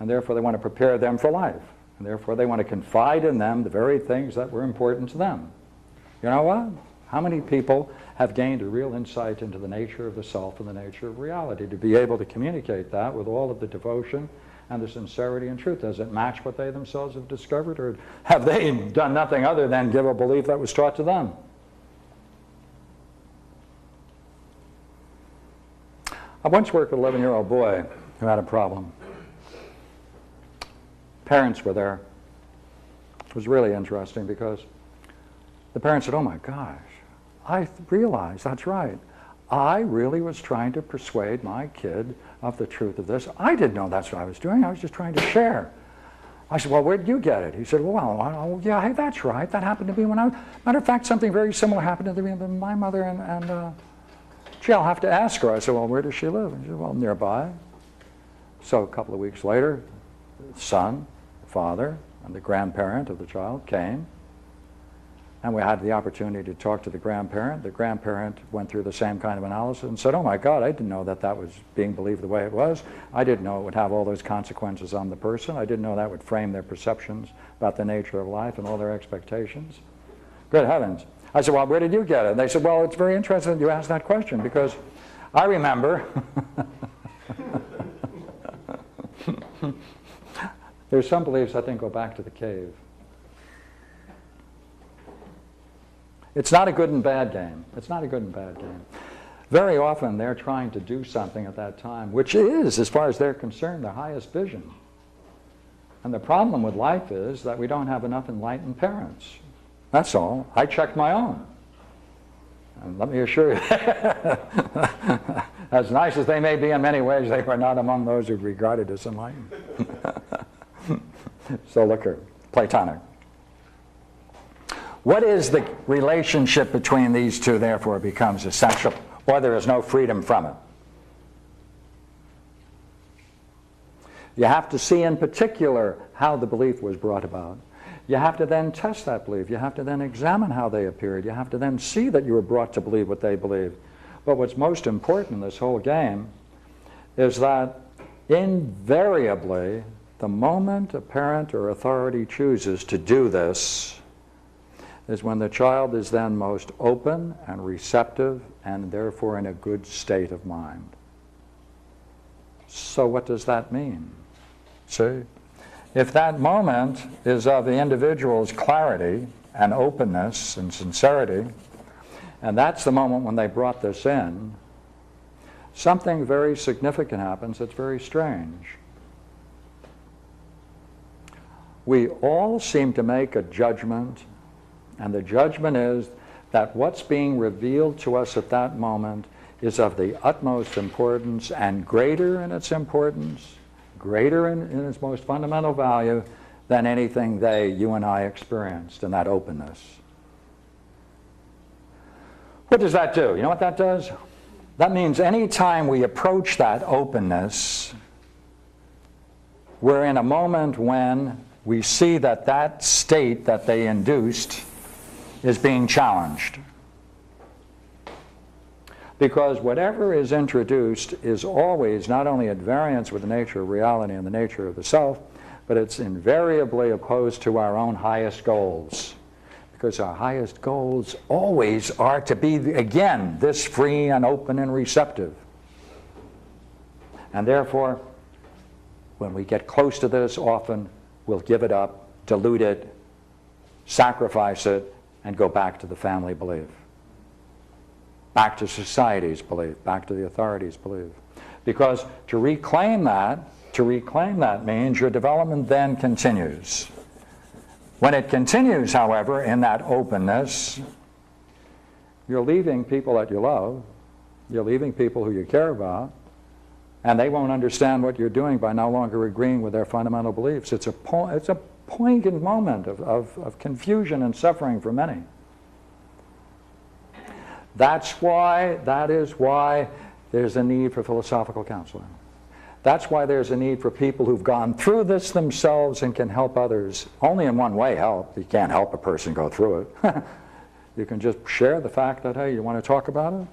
Speaker 1: And therefore they want to prepare them for life. And therefore they want to confide in them the very things that were important to them. You know what? How many people have gained a real insight into the nature of the self and the nature of reality, to be able to communicate that with all of the devotion and the sincerity and truth? Does it match what they themselves have discovered, or have they done nothing other than give a belief that was taught to them? I once worked with an 11-year-old boy who had a problem. Parents were there. It was really interesting because the parents said, "Oh my gosh, I realized, that's right. I really was trying to persuade my kid of the truth of this. I didn't know that's what I was doing. I was just trying to share." I said, "Well, where did you get it?" He said, "Well, yeah, hey, that's right. That happened to me when I was..." Matter of fact, something very similar happened to me with my mother, and gee, I'll have to ask her. I said, "Well, where does she live?" And she said, "Well, nearby." So a couple of weeks later, the son, the father, and the grandparent of the child came, and we had the opportunity to talk to the grandparent. The grandparent went through the same kind of analysis and said, "Oh my God, I didn't know that that was being believed the way it was. I didn't know it would have all those consequences on the person. I didn't know that would frame their perceptions about the nature of life and all their expectations." Good heavens. I said, "Well, where did you get it?" And they said, "Well, it's very interesting that you asked that question, because I remember..." There's some beliefs, I think, go back to the cave. It's not a good and bad game. It's not a good and bad game. Very often they're trying to do something at that time, which is, as far as they're concerned, their highest vision. And the problem with life is that we don't have enough enlightened parents. That's all. I checked my own. And let me assure you, as nice as they may be in many ways, they were not among those who regarded as enlightened. So look here, Platonic. What is the relationship between these two, therefore, becomes essential, or there is no freedom from it. You have to see in particular how the belief was brought about. You have to then test that belief. You have to then examine how they appeared. You have to then see that you were brought to believe what they believed. But what's most important in this whole game is that invariably, the moment a parent or authority chooses to do this is when the child is then most open and receptive and therefore in a good state of mind. So what does that mean? See? If that moment is of the individual's clarity and openness and sincerity, and that's the moment when they brought this in, something very significant happens that's very strange. We all seem to make a judgment, and the judgment is that what's being revealed to us at that moment is of the utmost importance and greater in its importance, greater in its most fundamental value than anything you and I experienced in that openness. What does that do? You know what that does? That means any time we approach that openness, we're in a moment when we see that that state that they induced is being challenged. Because whatever is introduced is always not only at variance with the nature of reality and the nature of the self, but it's invariably opposed to our own highest goals. Because our highest goals always are to be, again, this free and open and receptive. And therefore, when we get close to this, often we'll give it up, dilute it, sacrifice it, and go back to the family belief. Back to society's belief, back to the authorities' belief. Because to reclaim that means your development then continues. When it continues, however, in that openness, you're leaving people that you love, you're leaving people who you care about, and they won't understand what you're doing by no longer agreeing with their fundamental beliefs. It's a poignant moment of confusion and suffering for many. That is why there's a need for philosophical counseling. That's why there's a need for people who've gone through this themselves and can help others. Only in one way help. You can't help a person go through it. You can just share the fact that, hey, you want to talk about it?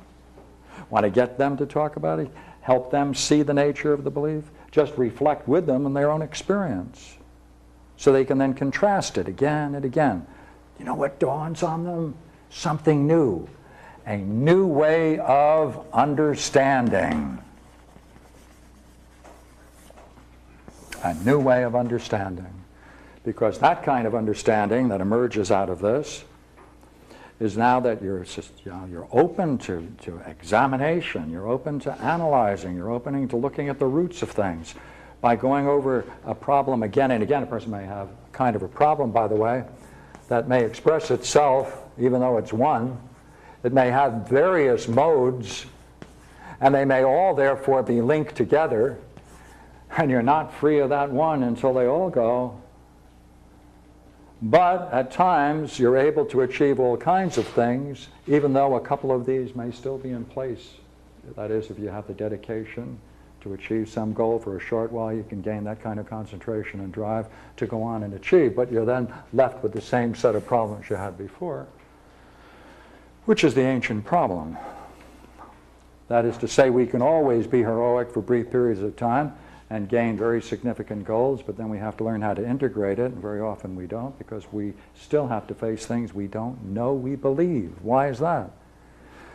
Speaker 1: Want to get them to talk about it? Help them see the nature of the belief? Just reflect with them on their own experience. So they can then contrast it again and again. You know what dawns on them? Something new. A new way of understanding. a new way of understanding. Because that kind of understanding that emerges out of this is now that you're open to examination, you're open to analyzing, you're open to looking at the roots of things. By going over a problem again and again, a person may have kind of a problem, by the way, that may express itself, even though it's one. It may have various modes, and they may all therefore be linked together, and you're not free of that one until they all go. But at times, you're able to achieve all kinds of things, even though a couple of these may still be in place. That is, if you have the dedication to achieve some goal for a short while, you can gain that kind of concentration and drive to go on and achieve. But you're then left with the same set of problems you had before, which is the ancient problem. That is to say, we can always be heroic for brief periods of time and gain very significant goals, but then we have to learn how to integrate it, and very often we don't, because we still have to face things we don't know we believe. Why is that?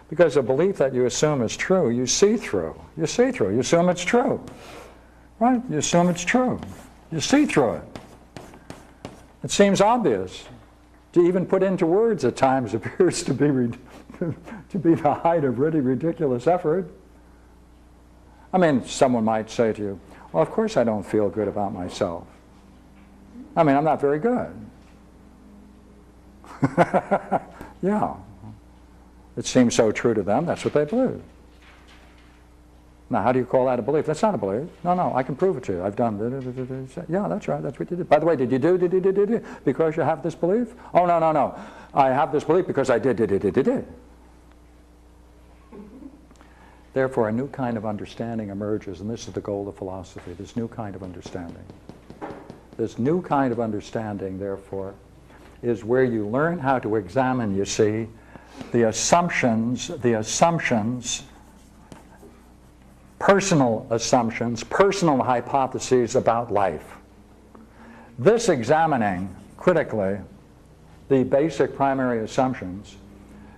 Speaker 1: Because a belief that you assume is true, you see through. You see through. You assume it's true. Right? You assume it's true. You see through it. It seems obvious. To even put into words at times appears to be the height of really ridiculous effort. I mean, someone might say to you, well, of course I don't feel good about myself. I mean, I'm not very good. Yeah. It seems so true to them, that's what they believe. Now, how do you call that a belief? That's not a belief. No, I can prove it to you. I've done it. Yeah, that's right, that's what you did. By the way, did you do because you have this belief? Oh, no. I have this belief because I did. Therefore, a new kind of understanding emerges, and this is the goal of philosophy, this new kind of understanding. This new kind of understanding, therefore, is where you learn how to examine, you see, the assumptions, personal assumptions, personal hypotheses about life. This examining, critically, the basic primary assumptions,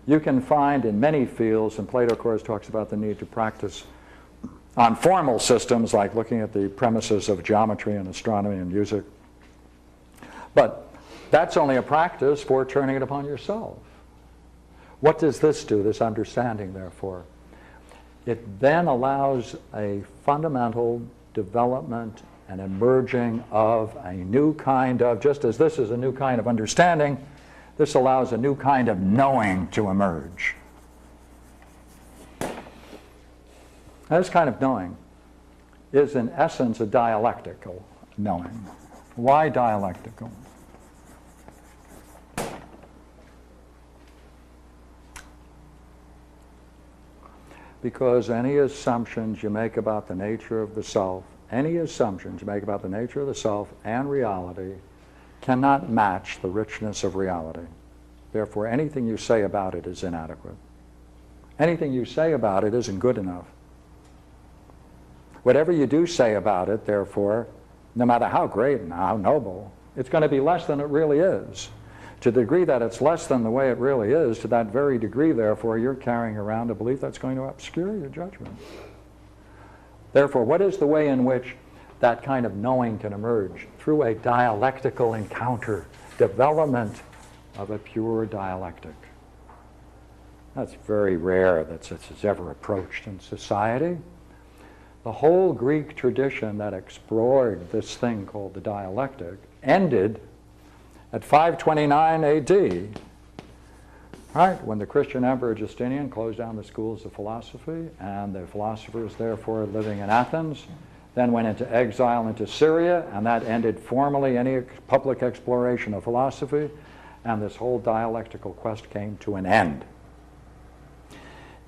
Speaker 1: you can find in many fields, and Plato, of course, talks about the need to practice on formal systems, like looking at the premises of geometry and astronomy and music. But that's only a practice for turning it upon yourself. What does this do, this understanding, therefore? It then allows a fundamental development and emerging of a new kind of, just as this is a new kind of understanding, this allows a new kind of knowing to emerge. Now, this kind of knowing is in essence a dialectical knowing. Why dialectical? Because any assumptions you make about the nature of the self, any assumptions you make about the nature of the self and reality cannot match the richness of reality. Therefore, anything you say about it is inadequate. Anything you say about it isn't good enough. Whatever you do say about it, therefore, no matter how great and how noble, it's going to be less than it really is. To the degree that it's less than the way it really is, to that very degree, therefore, you're carrying around a belief that's going to obscure your judgment. Therefore, what is the way in which that kind of knowing can emerge? Through a dialectical encounter, development of a pure dialectic. That's very rare that it's ever approached in society. The whole Greek tradition that explored this thing called the dialectic ended at 529 AD, right, when the Christian Emperor Justinian closed down the schools of philosophy, and the philosophers therefore living in Athens then went into exile into Syria, and that ended formally any public exploration of philosophy, and this whole dialectical quest came to an end.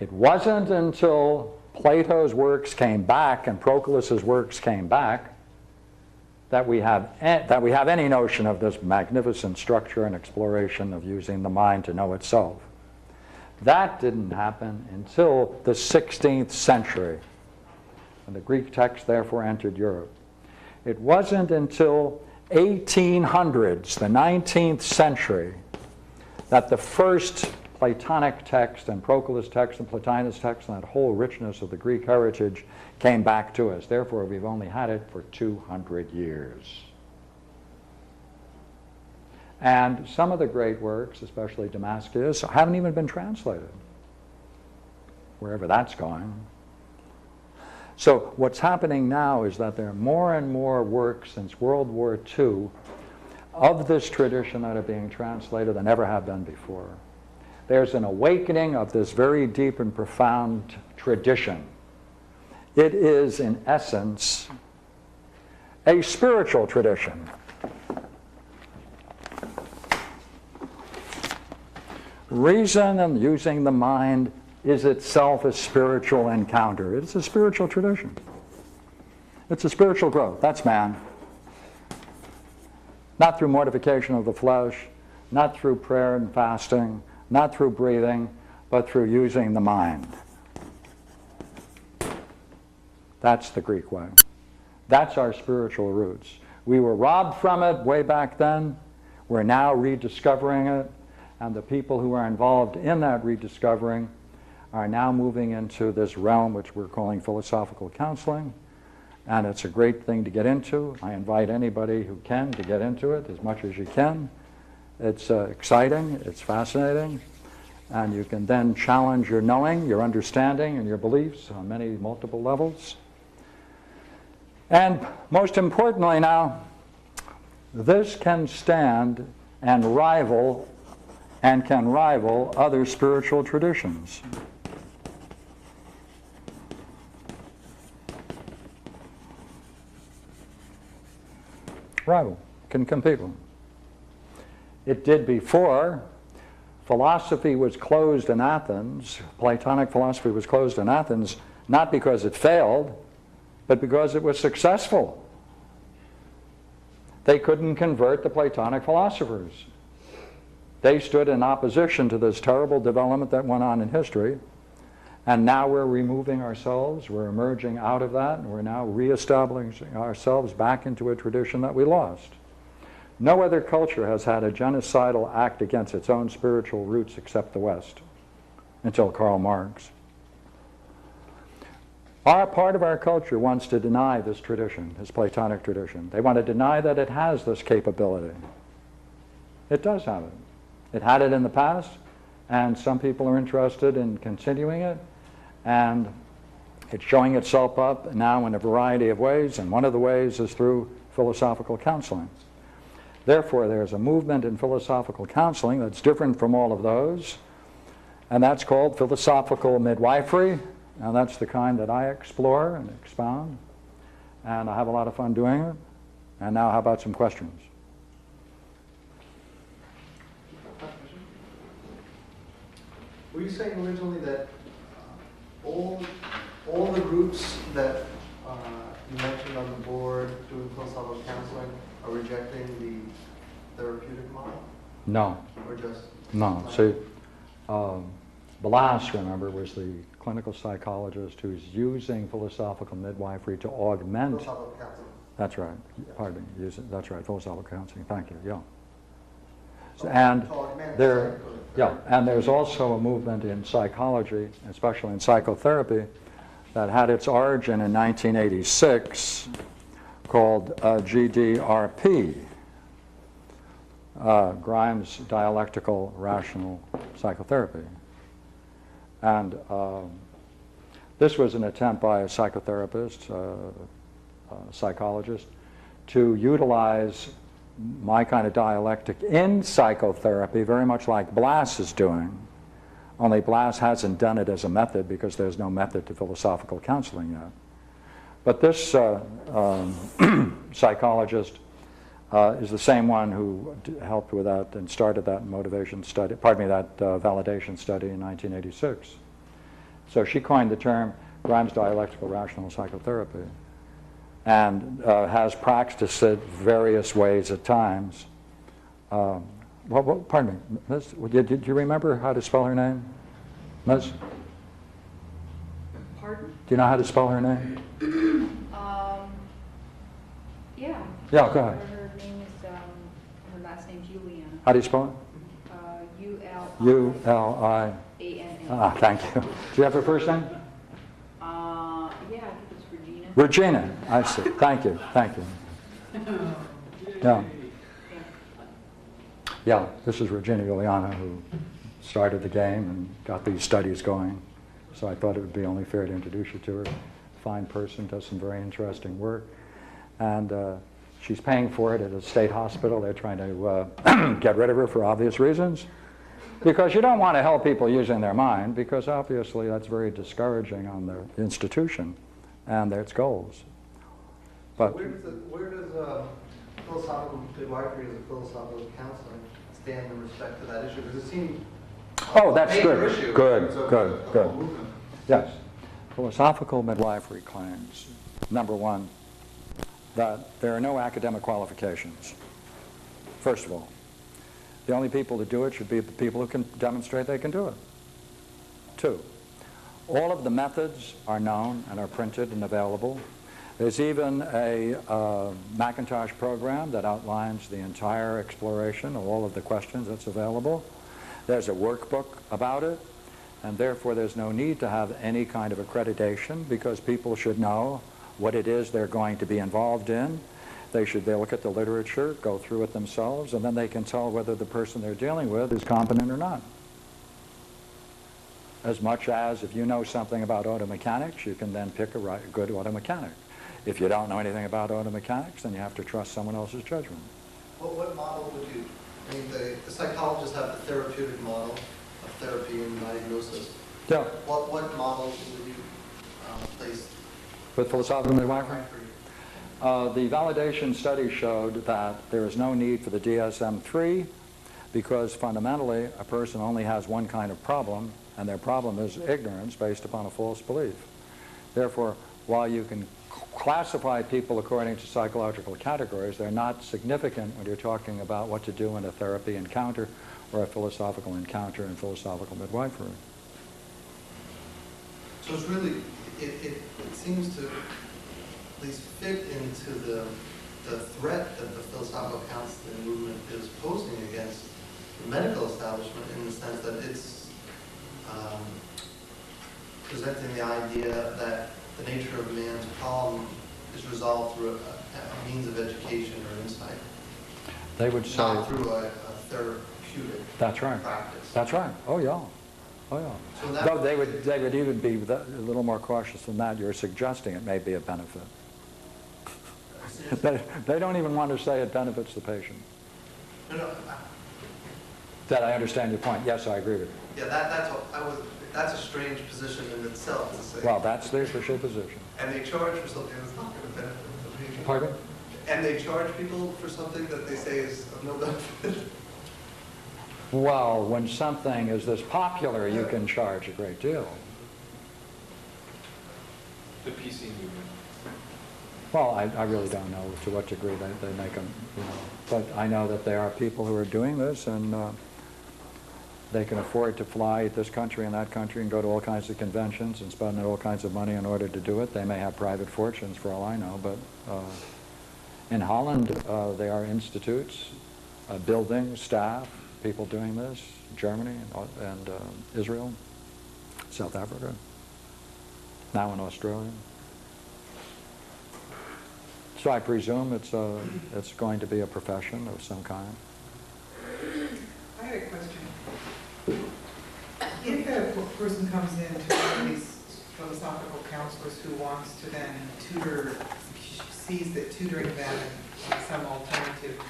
Speaker 1: It wasn't until Plato's works came back and Proclus's works came back that we have any notion of this magnificent structure and exploration of using the mind to know itself. That didn't happen until the 16th century, when the Greek text therefore entered Europe. It wasn't until 1800s, the 19th century, that the first Platonic text and Proclus text and Plotinus text and that whole richness of the Greek heritage came back to us. Therefore, we've only had it for 200 years. And some of the great works, especially Damascus, haven't even been translated, wherever that's going. So what's happening now is that there are more and more works since World War II of this tradition that are being translated than ever have been before. There's an awakening of this very deep and profound tradition. It is, in essence, a spiritual tradition. Reason and using the mind is itself a spiritual encounter. It's a spiritual tradition. It's a spiritual growth. That's man. Not through mortification of the flesh, not through prayer and fasting, not through breathing, but through using the mind. That's the Greek way. That's our spiritual roots. We were robbed from it way back then. We're now rediscovering it. And the people who are involved in that rediscovering are now moving into this realm which we're calling philosophical counseling. And it's a great thing to get into. I invite anybody who can to get into it as much as you can. It's exciting, it's fascinating, and you can then challenge your knowing, your understanding, and your beliefs on many multiple levels. And most importantly now, this can stand and can rival other spiritual traditions. Rival, can compete with them. It did before. Philosophy was closed in Athens. Platonic philosophy was closed in Athens, not because it failed, but because it was successful. They couldn't convert the Platonic philosophers. They stood in opposition to this terrible development that went on in history, and now we're removing ourselves, we're emerging out of that, and we're now reestablishing ourselves back into a tradition that we lost. No other culture has had a genocidal act against its own spiritual roots except the West, until Karl Marx. Part of our culture wants to deny this tradition, this Platonic tradition. They want to deny that it has this capability. It does have it. It had it in the past, and some people are interested in continuing it, and it's showing itself up now in a variety of ways, and one of the ways is through philosophical counseling. Therefore, there's a movement in philosophical counseling that's different from all of those, and that's called philosophical midwifery, and that's the kind that I explore and expound, and I have a lot of fun doing it. And now how about some questions?
Speaker 3: Were you saying originally that all the groups that you mentioned on the board doing philosophical counseling are rejecting the therapeutic model?
Speaker 1: No.
Speaker 3: Or just...
Speaker 1: No. See, Blas, remember, was the clinical psychologist who's using philosophical midwifery to augment...
Speaker 3: Philosophical counseling.
Speaker 1: That's right.
Speaker 3: Yeah.
Speaker 1: Pardon me. That's right. Philosophical counseling. Thank you. Yeah. And there's also a movement in psychology, especially in psychotherapy, that had its origin in 1986 called GDRP, Grimes Dialectical Rational Psychotherapy. And this was an attempt by a psychotherapist, psychologist, to utilize my kind of dialectic in psychotherapy, very much like Blas is doing, only Blas hasn't done it as a method because there's no method to philosophical counseling yet. But this psychologist is the same one who helped with that and started that motivation study, that validation study in 1986. So she coined the term Grimes Dialectical Rational Psychotherapy, and has practiced it various ways at times. Pardon me, Ms., did you remember how to spell her name? Ms.?
Speaker 4: Pardon?
Speaker 1: Do you know how to spell her name?
Speaker 4: Yeah.
Speaker 1: Yeah, go ahead.
Speaker 4: Her name is, her last name's Juliana.
Speaker 1: How do you spell it?
Speaker 4: Uliana.
Speaker 1: U-L-I.
Speaker 4: A-N-N.
Speaker 1: Ah, thank you. Do you have her first name?
Speaker 4: Yeah, I think it's Regina.
Speaker 1: Regina. I see. Thank you. Thank you. Yeah. Yeah, this is Regina Juliana who started the game and got these studies going. So I thought it would be only fair to introduce you to her. Fine person, does some very interesting work. And she's paying for it at a state hospital. They're trying to get rid of her for obvious reasons. Because you don't want to help people using their mind, because obviously that's very discouraging on the institution and its goals. But
Speaker 3: Where does philosophical midwifery as a philosophical counseling stand in respect to that issue? Because it seemed
Speaker 1: oh, that's
Speaker 3: major
Speaker 1: good.
Speaker 3: issue.
Speaker 1: Good,
Speaker 3: So
Speaker 1: good,
Speaker 3: the
Speaker 1: good.
Speaker 3: whole movement.
Speaker 1: Yes. Philosophical midwifery claims, number one, that there are no academic qualifications. First of all, the only people to do it should be the people who can demonstrate they can do it. Two, all of the methods are known and are printed and available. There's even a Macintosh program that outlines the entire exploration of all of the questions that's available. There's a workbook about it, and therefore there's no need to have any kind of accreditation, because people should know what it is they're going to be involved in. They look at the literature, go through it themselves, and then they can tell whether the person they're dealing with is competent or not. As much as if you know something about auto mechanics, you can then pick a good auto mechanic. If you don't know anything about auto mechanics, then you have to trust someone else's judgment.
Speaker 3: What model would you, I mean, the psychologists have the therapeutic model of therapy and diagnosis.
Speaker 1: Yeah.
Speaker 3: What model would you place?
Speaker 1: With philosophical midwifery? The validation study showed that there is no need for the DSM-3, because fundamentally a person only has one kind of problem, and their problem is ignorance based upon a false belief. Therefore, while you can classify people according to psychological categories, they're not significant when you're talking about what to do in a therapy encounter or a philosophical encounter in philosophical midwifery.
Speaker 3: So it's really, it seems to at least fit into the threat that the philosophical counseling movement is posing against the medical establishment, in the sense that it's presenting the idea that the nature of man's problem is resolved through a means of education or insight,
Speaker 1: They would say...
Speaker 3: not through a therapeutic
Speaker 1: That's right.
Speaker 3: practice.
Speaker 1: That's right. Oh, yeah. Oh, yeah.
Speaker 3: So that-
Speaker 1: Though they would even be a little more cautious than that. You're suggesting it may be a benefit. They don't even want to say it benefits the patient.
Speaker 3: No,
Speaker 1: That I understand your point. Yes, I agree with you.
Speaker 3: yeah, that's a strange position in itself to say.
Speaker 1: Well, that's the official position.
Speaker 3: And they charge for something that's not going to benefit the patient.
Speaker 1: Pardon?
Speaker 3: And they charge people for something that they say is of no benefit.
Speaker 1: Well, when something is this popular, you can charge a great deal.
Speaker 2: The PC movement.
Speaker 1: Well, I really don't know to what degree they make them, you know. But I know that there are people who are doing this, and they can afford to fly this country and that country and go to all kinds of conventions and spend all kinds of money in order to do it. They may have private fortunes for all I know, but in Holland there are institutes, buildings, staff, people doing this, Germany and Israel, South Africa, now in Australia. So I presume it's going to be a profession of some kind.
Speaker 5: I had a question. If a person comes in to one of these philosophical counselors who wants to then tutor, sees that tutoring them in some alternative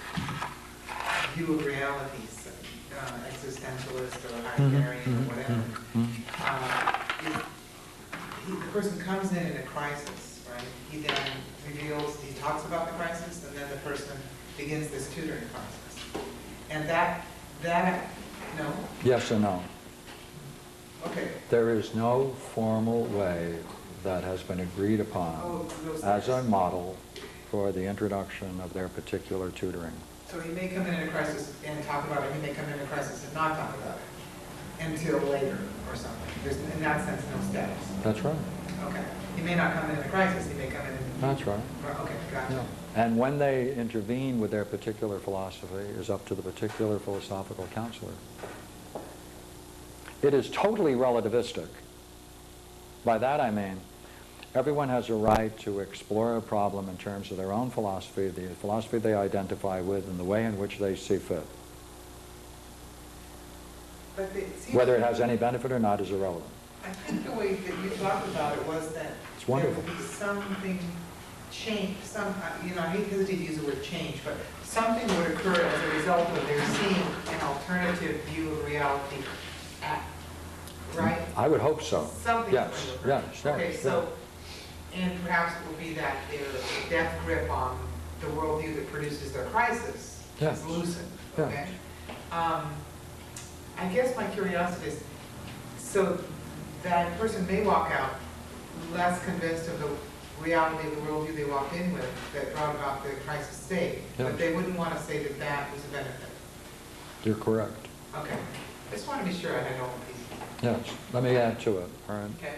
Speaker 5: view of realities, existentialist or Heideggerian or whatever, the person comes in a crisis, right? He then reveals, he talks about the crisis, and then the person begins this tutoring process. And that, no?
Speaker 1: Yes or no?
Speaker 5: Okay.
Speaker 1: There is no formal way that has been agreed upon as a model for the introduction of their particular tutoring.
Speaker 5: So he may come in a crisis and talk about it, he may come in a crisis and not talk about it until later or something. There's, in that sense, no steps.
Speaker 1: That's right.
Speaker 5: Okay. He may not come in a crisis, he may come in...
Speaker 1: That's right.
Speaker 5: Okay, gotcha.
Speaker 1: Yeah. And when they intervene with their particular philosophy is up to the particular philosophical counselor. It is totally relativistic. By that I mean, everyone has a right to explore a problem in terms of their own philosophy, the philosophy they identify with, and the way in which they see fit.
Speaker 5: But it seems
Speaker 1: Whether it
Speaker 5: like-
Speaker 1: has any benefit or not is irrelevant.
Speaker 5: I think the way that you talked about it was that
Speaker 1: It's
Speaker 5: there
Speaker 1: wonderful.
Speaker 5: would be something change, I hesitate to use the word change, but something would occur as a result of their seeing an alternative view of reality, right?
Speaker 1: I would hope so.
Speaker 5: Something.
Speaker 1: Yes,
Speaker 5: would occur.
Speaker 1: yes, yes.
Speaker 5: Okay, so, and perhaps it will be that their death grip on the worldview that produces their crisis
Speaker 1: Yes.
Speaker 5: is loosened,
Speaker 1: Yes.
Speaker 5: okay? I guess my curiosity is, so that person may walk out less convinced of the reality of the worldview they walked in with that brought about the crisis state,
Speaker 1: Yes.
Speaker 5: but they wouldn't want to say that that was a benefit.
Speaker 1: You're correct.
Speaker 5: Okay, I just want to be sure I had all the pieces.
Speaker 1: Yes, let me add to it, all right?
Speaker 5: Okay.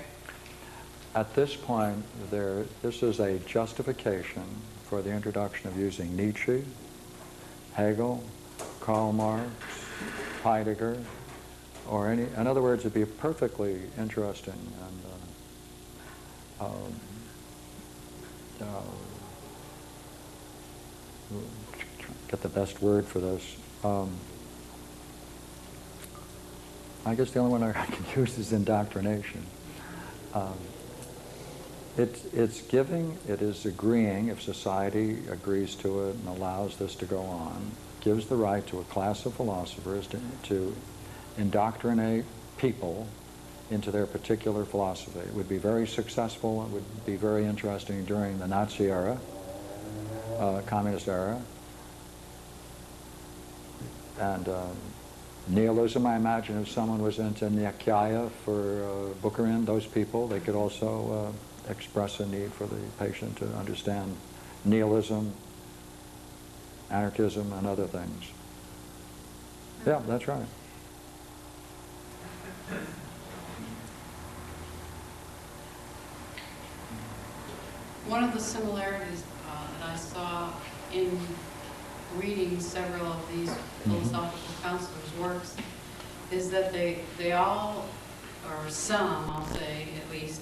Speaker 1: At this point, this is a justification for the introduction of using Nietzsche, Hegel, Karl Marx, Heidegger, or any, in other words, it'd be perfectly interesting and get the best word for this. I guess the only one I can use is indoctrination. It's giving, it is agreeing, if society agrees to it and allows this to go on, gives the right to a class of philosophers to indoctrinate people into their particular philosophy. It would be very successful, it would be very interesting during the Nazi era, communist era, and nihilism, I imagine if someone was into Nyakhya for Bukharin, those people, they could also express a need for the patient to understand nihilism, anarchism, and other things. Yeah, that's right.
Speaker 6: One of the similarities that I saw in reading several of these philosophical counselors' works is that they all, or some, I'll say at least,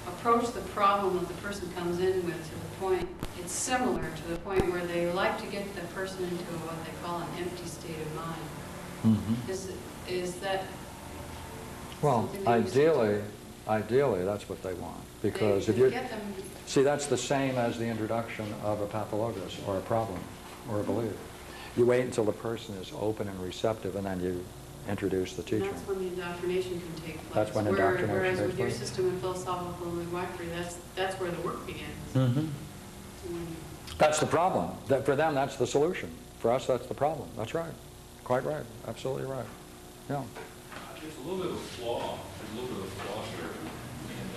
Speaker 6: approach the problem that the person comes in with to the point, it's similar to the point where they like to get the person into what they call an empty state of mind. Is that
Speaker 1: Well,
Speaker 6: something they used to do?
Speaker 1: ideally, that's what they want. Because
Speaker 6: They
Speaker 1: if you
Speaker 6: get them,
Speaker 1: see, that's the same as the introduction of a pathologos or a problem or a belief. You wait until the person is open and receptive, and then you introduce the teaching.
Speaker 6: that's when the indoctrination can take place.
Speaker 1: That's when indoctrination
Speaker 6: Whereas
Speaker 1: takes
Speaker 6: with your
Speaker 1: place.
Speaker 6: system of philosophical midwifery, that's where the work begins.
Speaker 1: Mm-hmm.
Speaker 6: When-
Speaker 1: That's the problem. That for them, that's the solution. For us, that's the problem. That's right. Quite right. Absolutely right. Yeah.
Speaker 7: There's a little bit of a flaw. There's a little bit of a flaw here. And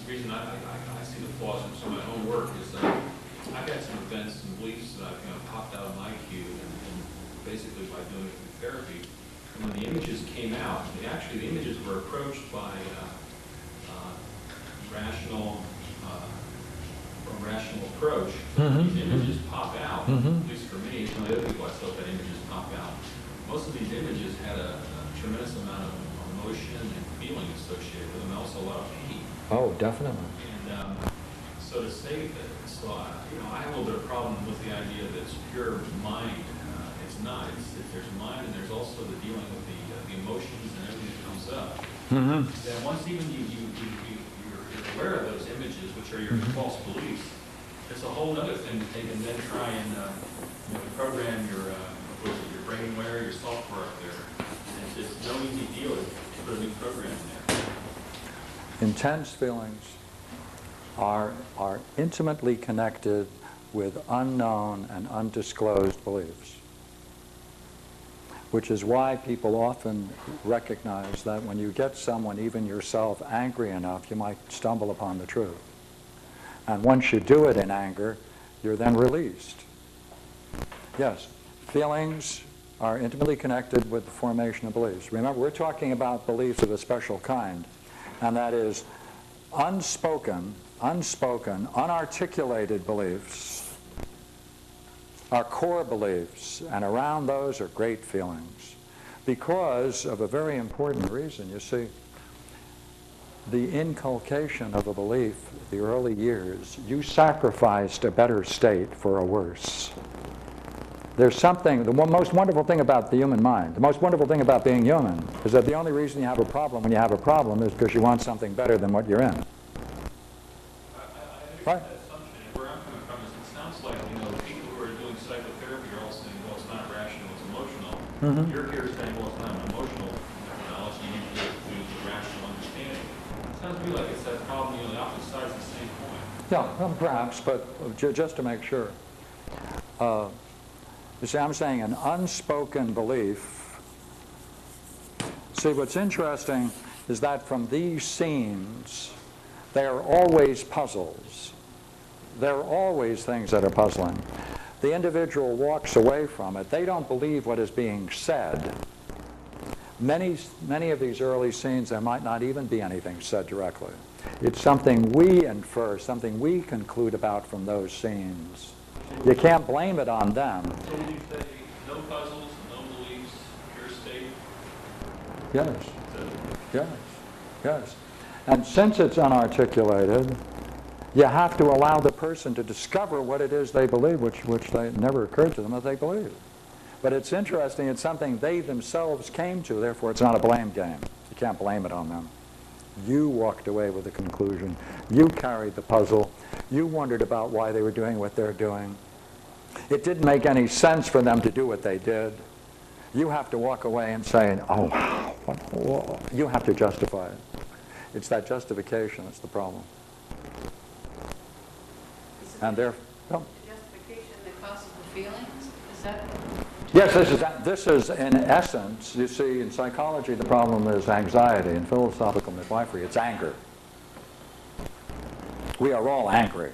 Speaker 7: the reason I see the flaws in some of my own work is I've had some events and beliefs that I've kind of popped out of my queue, and basically by doing it through therapy. And when the images came out, the images were approached by rational approach. These images pop out, at least for me. Some of the other people I still had images pop out. Most of these images had a tremendous amount of emotion and feeling associated with them, and also a lot of pain.
Speaker 1: Oh, definitely.
Speaker 7: And so to say that, I have a little bit of problem with the idea that it's pure mind. It's not. There's mind, and there's also the dealing with the emotions and everything that comes up. Then once even you're aware of those images, which are your false beliefs, it's a whole other thing to take and then try and program your brainware, your software up there. And it's just no easy deal to put a new program in there.
Speaker 1: Intense feelings are intimately connected with unknown and undisclosed beliefs, which is why people often recognize that when you get someone, even yourself, angry enough, you might stumble upon the truth. And once you do it in anger, you're then released. Yes, feelings are intimately connected with the formation of beliefs. Remember, we're talking about beliefs of a special kind, and that is unspoken, unarticulated beliefs are core beliefs, and around those are great feelings. because of a very important reason. You see, the inculcation of a belief, the early years, you sacrificed a better state for a worse. There's something, the most wonderful thing about the human mind, the most wonderful thing about being human, is that the only reason you have a problem when you have a problem is because you want something better than what you're in.
Speaker 7: I understand
Speaker 1: Right.
Speaker 7: that assumption, and where I'm coming from is it sounds like, people who are doing psychotherapy are all saying, well, it's not rational, it's emotional. You're here saying, well, it's not an emotional methodology, you need to do the rational understanding. It sounds to me like it's that problem, the opposite sides of the same coin.
Speaker 1: Yeah, well, perhaps, but just to make sure. You see, I'm saying an unspoken belief. See, what's interesting is that from these scenes, they are always puzzles. There are always things that are puzzling. The individual walks away from it. They don't believe what is being said. Many of these early scenes, there might not even be anything said directly. It's something we infer, something we conclude about from those scenes. You can't blame it on them.
Speaker 7: So would you say no puzzles, no beliefs, pure state?
Speaker 1: Yes, yes, yes. And since it's unarticulated, you have to allow the person to discover what it is they believe, which they never occurred to them that they believe. But it's interesting, it's something they themselves came to, therefore it's not a blame game. You can't blame it on them. You walked away with a conclusion. You carried the puzzle. You wondered about why they were doing what they're doing. It didn't make any sense for them to do what they did. You have to walk away and say, oh, wow, what, you have to justify it. It's that justification that's the problem. And there, oh.
Speaker 6: The justification that causes the feelings, is that?
Speaker 1: Yes, this is in essence, you see, in psychology the problem is anxiety. In philosophical midwifery, it's anger. We are all angry.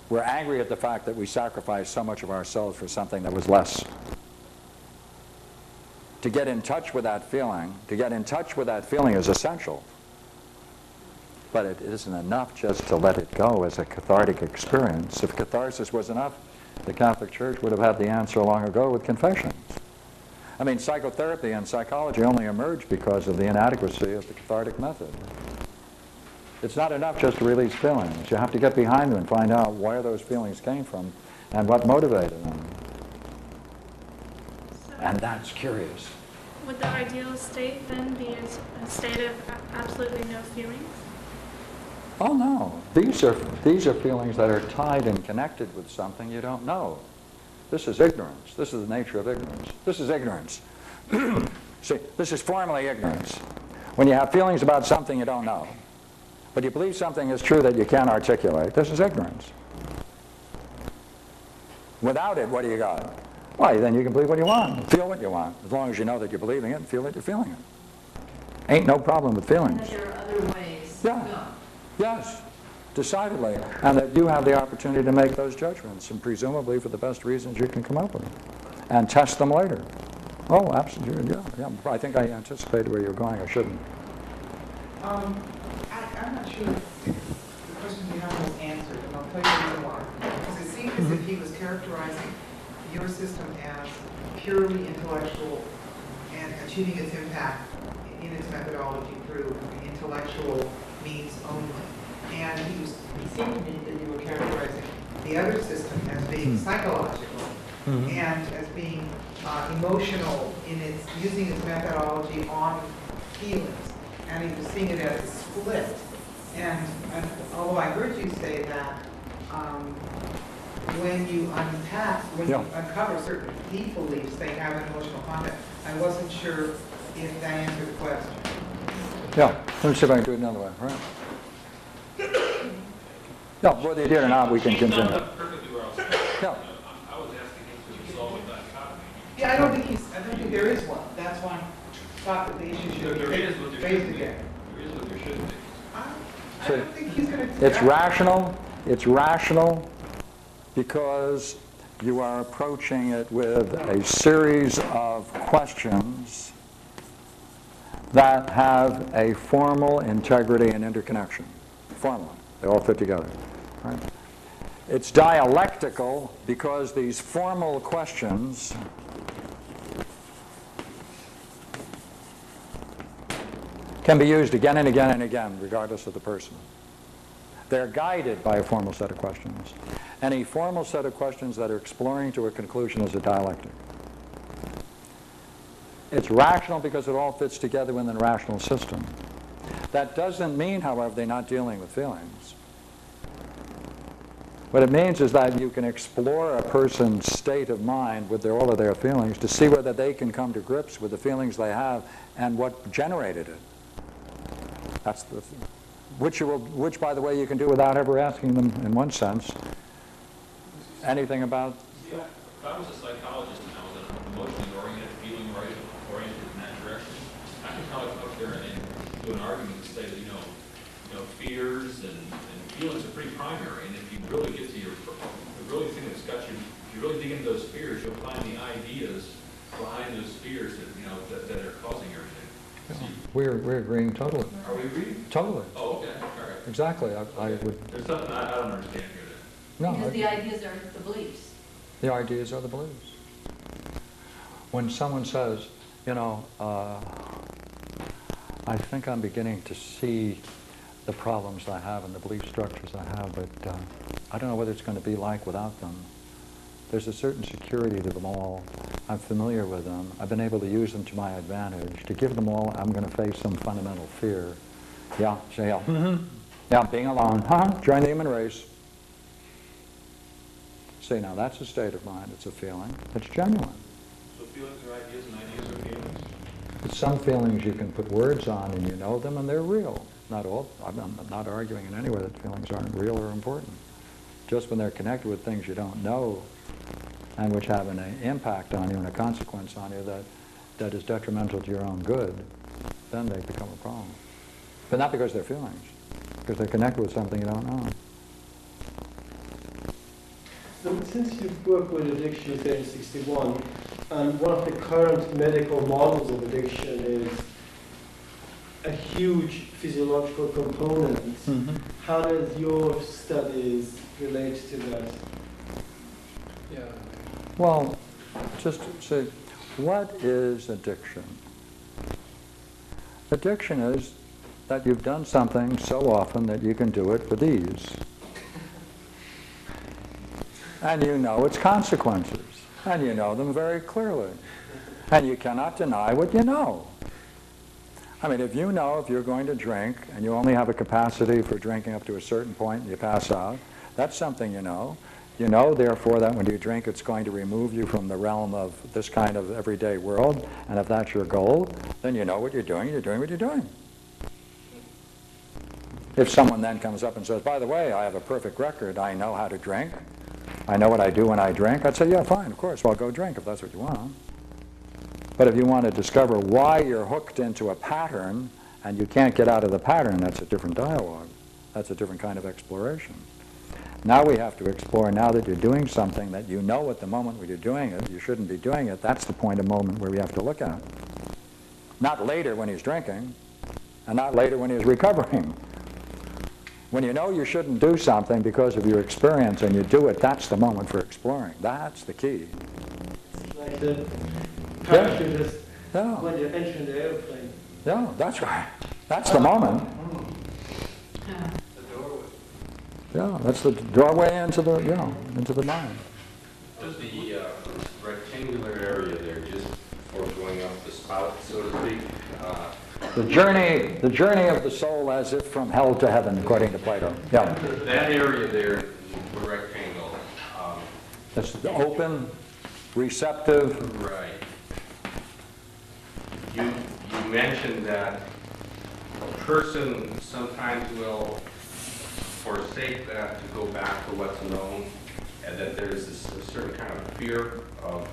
Speaker 1: We're angry at the fact that we sacrificed so much of ourselves for something that was less. To get in touch with that feeling, is essential. But it isn't enough just to let it go as a cathartic experience. If catharsis was enough, the Catholic Church would have had the answer long ago with confessions. I mean, psychotherapy and psychology only emerged because of the inadequacy of the cathartic method. It's not enough just to release feelings. You have to get behind them and find out where those feelings came from and what motivated them. And that's curious.
Speaker 8: Would the ideal state then be a state of absolutely no feelings?
Speaker 1: Oh no, these are feelings that are tied and connected with something you don't know. This is ignorance. This is the nature of ignorance. This is ignorance. See, this is formally ignorance. When you have feelings about something you don't know, but you believe something is true that you can't articulate, this is ignorance. Without it, what do you got? Why, then you can believe what you want, feel what you want, as long as you know that you're believing it and feel that you're feeling it. Ain't no problem with
Speaker 6: And
Speaker 1: feelings.
Speaker 6: that there are other ways to
Speaker 1: Yeah.
Speaker 6: go.
Speaker 1: Yes, decidedly. And that you have the opportunity to make those judgments, and presumably for the best reasons you can come up with, and test them later. Oh, absolutely, yeah. I think I anticipated where you're going, I shouldn't.
Speaker 5: I'm not sure if the question you have was answered, and I'll tell you reason why. Because it seemed as if he was characterizing your system as purely intellectual and achieving its impact in its methodology through intellectual means only. And it seemed to me that you were characterizing the other system as being psychological and as being emotional in its using its methodology on feelings. And he was seeing it as a split. And although I heard you say that when you uncover certain deep beliefs, they have an emotional content, I wasn't sure if that answered the question.
Speaker 1: Yeah, let me see if I can do it another way, right? No, whether you did or not, we can
Speaker 7: She's not
Speaker 1: continue.
Speaker 7: perfectly where I was going.
Speaker 1: Yeah.
Speaker 7: I was asking him to resolve a dichotomy.
Speaker 5: Yeah, I don't think there is one. That's why I thought that the issue should be
Speaker 7: There is what there
Speaker 5: raised
Speaker 7: should be.
Speaker 5: again.
Speaker 7: There is what there should be.
Speaker 5: I don't think he's going to.
Speaker 1: It's rational because you are approaching it with a series of questions that have a formal integrity and interconnection. Formal. They all fit together. Right? It's dialectical because these formal questions can be used again and again and again, regardless of the person. They're guided by a formal set of questions. Any formal set of questions that are exploring to a conclusion is a dialectic. It's rational because it all fits together within a rational system. That doesn't mean, however, they're not dealing with feelings. What it means is that you can explore a person's state of mind with all of their feelings to see whether they can come to grips with the feelings they have and what generated it. That's the, which, by the way, you can do without ever asking them, in one sense, anything about.
Speaker 7: If I was a psychologist and I was an emotionally oriented, feeling oriented in that direction, I could probably come up there and do an argument to say that, you know, fears and feelings are pretty primary, and if you really get to the really thing that's got you, if you really dig into those fears, you'll find the ideas behind those fears that, you know, that are causing everything.
Speaker 1: We're agreeing totally.
Speaker 7: Are we agreeing?
Speaker 1: Totally.
Speaker 7: Oh, okay, all right.
Speaker 1: Exactly. I would.
Speaker 7: There's something I don't understand here then.
Speaker 1: No.
Speaker 6: Because the ideas are the beliefs.
Speaker 1: The ideas are the beliefs. When someone says, you know, I think I'm beginning to see the problems I have and the belief structures I have, but I don't know what it's going to be like without them. There's a certain security to them all. I'm familiar with them. I've been able to use them to my advantage. To give them all, I'm going to face some fundamental fear. Yeah, say yeah. Mm-hmm. Yeah, being alone. Join the human race. See, now that's a state of mind. It's a feeling. It's genuine.
Speaker 7: So feelings are ideas and ideas are feelings?
Speaker 1: But some feelings you can put words on and you know them and they're real. Not all. I'm not arguing in any way that feelings aren't real or important. Just when they're connected with things you don't know and which have an impact on you and a consequence on you that is detrimental to your own good, then they become a problem. But not because they're feelings, because they're connected with something you don't know.
Speaker 2: So since you've worked with addiction since 61, and one of the current medical models of addiction is a huge physiological component, how does your studies relate to that? Yeah.
Speaker 1: Well, just say, what is addiction? Addiction is that you've done something so often that you can do it with ease. And you know its consequences. And you know them very clearly. And you cannot deny what you know. I mean, if you know if you're going to drink and you only have a capacity for drinking up to a certain point and you pass out, that's something you know. You know, therefore, that when you drink, it's going to remove you from the realm of this kind of everyday world. And if that's your goal, then you know what you're doing what you're doing. If someone then comes up and says, by the way, I have a perfect record, I know how to drink, I know what I do when I drink, I'd say, yeah, fine, of course, well, go drink if that's what you want. But if you want to discover why you're hooked into a pattern and you can't get out of the pattern, that's a different dialogue. That's a different kind of exploration. Now we have to explore, now that you're doing something that you know at the moment when you're doing it, you shouldn't be doing it, that's the point of moment where we have to look at. Not later when he's drinking, and not later when he's recovering. When you know you shouldn't do something because of your experience and you do it, that's the moment for exploring. That's the key.
Speaker 2: Like the parachutist
Speaker 1: Yeah.
Speaker 2: when you're entering the airplane.
Speaker 1: Yeah, that's right. That's the moment.
Speaker 2: The doorway.
Speaker 1: Yeah, that's the doorway into the mind.
Speaker 9: Does the rectangular area there just before going up the spout, so to speak?
Speaker 1: The journey of the soul as if from hell to heaven, according to Plato. Yeah.
Speaker 9: That area there, the rectangle.
Speaker 1: That's the open, receptive.
Speaker 9: Right. You mentioned that a person sometimes will forsake that to go back to what's known, and that there's a certain kind of fear of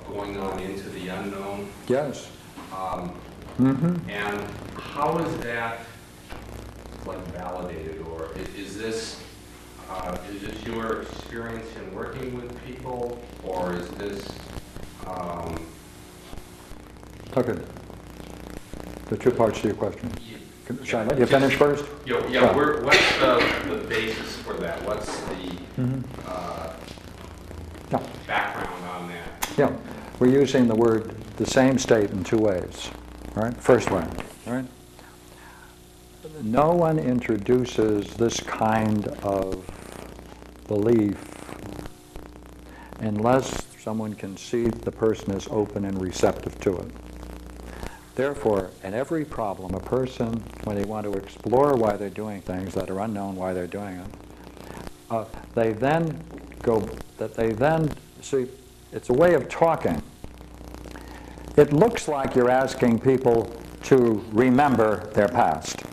Speaker 9: going on into the unknown.
Speaker 1: Yes.
Speaker 9: And how is that like validated, or is this your experience in working with people, or is this?
Speaker 1: Okay. The two parts to your question. Shall I let you finish first?
Speaker 9: Yeah.
Speaker 1: Sure.
Speaker 9: What's the basis for that? What's the background on that?
Speaker 1: Yeah. We're using the same state in two ways. Right? First way. Right? no one introduces this kind of belief unless someone can see the person is open and receptive to it. Therefore, in every problem, a person, when they want to explore why they're doing things that are unknown why they're doing it, they then see, it's a way of talking. It looks like you're asking people to remember their past.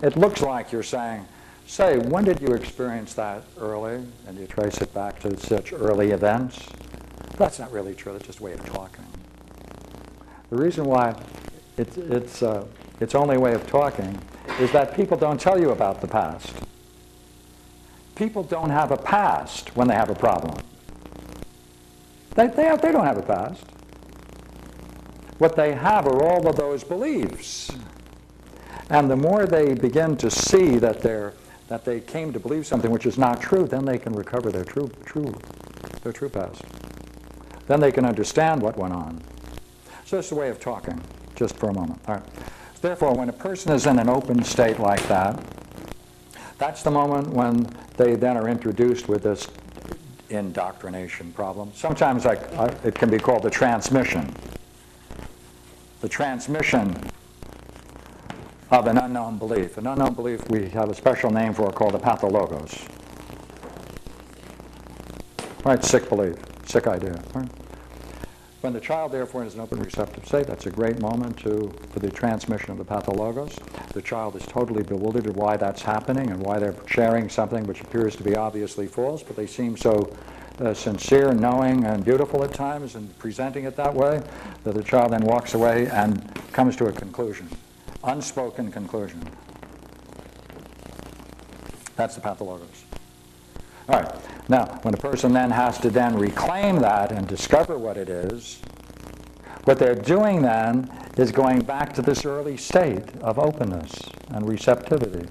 Speaker 1: It looks like you're saying, say, when did you experience that early? And you trace it back to such early events. That's not really true. It's just a way of talking. The reason why it's only a way of talking is that people don't tell you about the past. People don't have a past when they have a problem. They don't have a past. What they have are all of those beliefs. And the more they begin to see that they came to believe something which is not true, then they can recover their true past. Then they can understand what went on. So it's a way of talking, just for a moment. All right. Therefore, when a person is in an open state like that, that's the moment when they then are introduced with this indoctrination problem. Sometimes it can be called the transmission. The transmission of an unknown belief. An unknown belief we have a special name for called the pathologos. Right, sick belief, sick idea. Right? When the child, therefore, is in an open receptive state, that's a great moment for the transmission of the pathologos. The child is totally bewildered at why that's happening and why they're sharing something which appears to be obviously false, but they seem so sincere, knowing, and beautiful at times, and presenting it that way, that the child then walks away and comes to a conclusion. Unspoken conclusion. That's the pathologos. All right. Now, when a person then has to then reclaim that and discover what it is, what they're doing then is going back to this early state of openness and receptivity.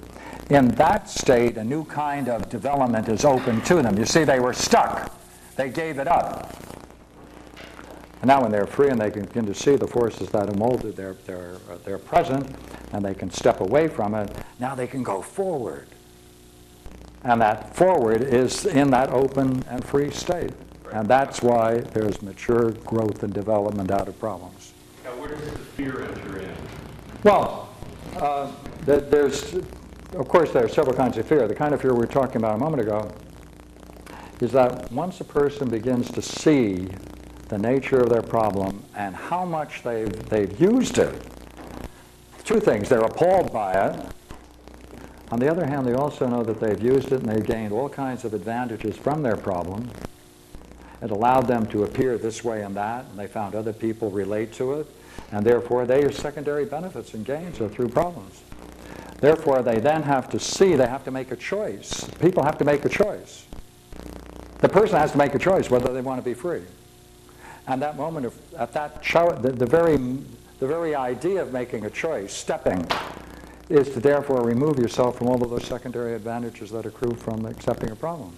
Speaker 1: In that state, a new kind of development is open to them. You see, they were stuck. They gave it up. And now when they're free and they can begin to see the forces that have molded their present, and they can step away from it, now they can go forward. And that forward is in that open and free state. And that's why there's mature growth and development out of problems.
Speaker 9: Now, where does the fear enter in?
Speaker 1: Well, of course, there are several kinds of fear. The kind of fear we were talking about a moment ago is that once a person begins to see the nature of their problem and how much they've used it, two things: they're appalled by it. On the other hand, they also know that they've used it and they've gained all kinds of advantages from their problem. It allowed them to appear this way and that, and they found other people relate to it, and therefore their secondary benefits and gains are through problems. Therefore, they then have to see, they have to make a choice. People have to make a choice. The person has to make a choice whether they want to be free. And that moment, the very idea of making a choice, stepping, is to therefore remove yourself from all of those secondary advantages that accrue from accepting a problem.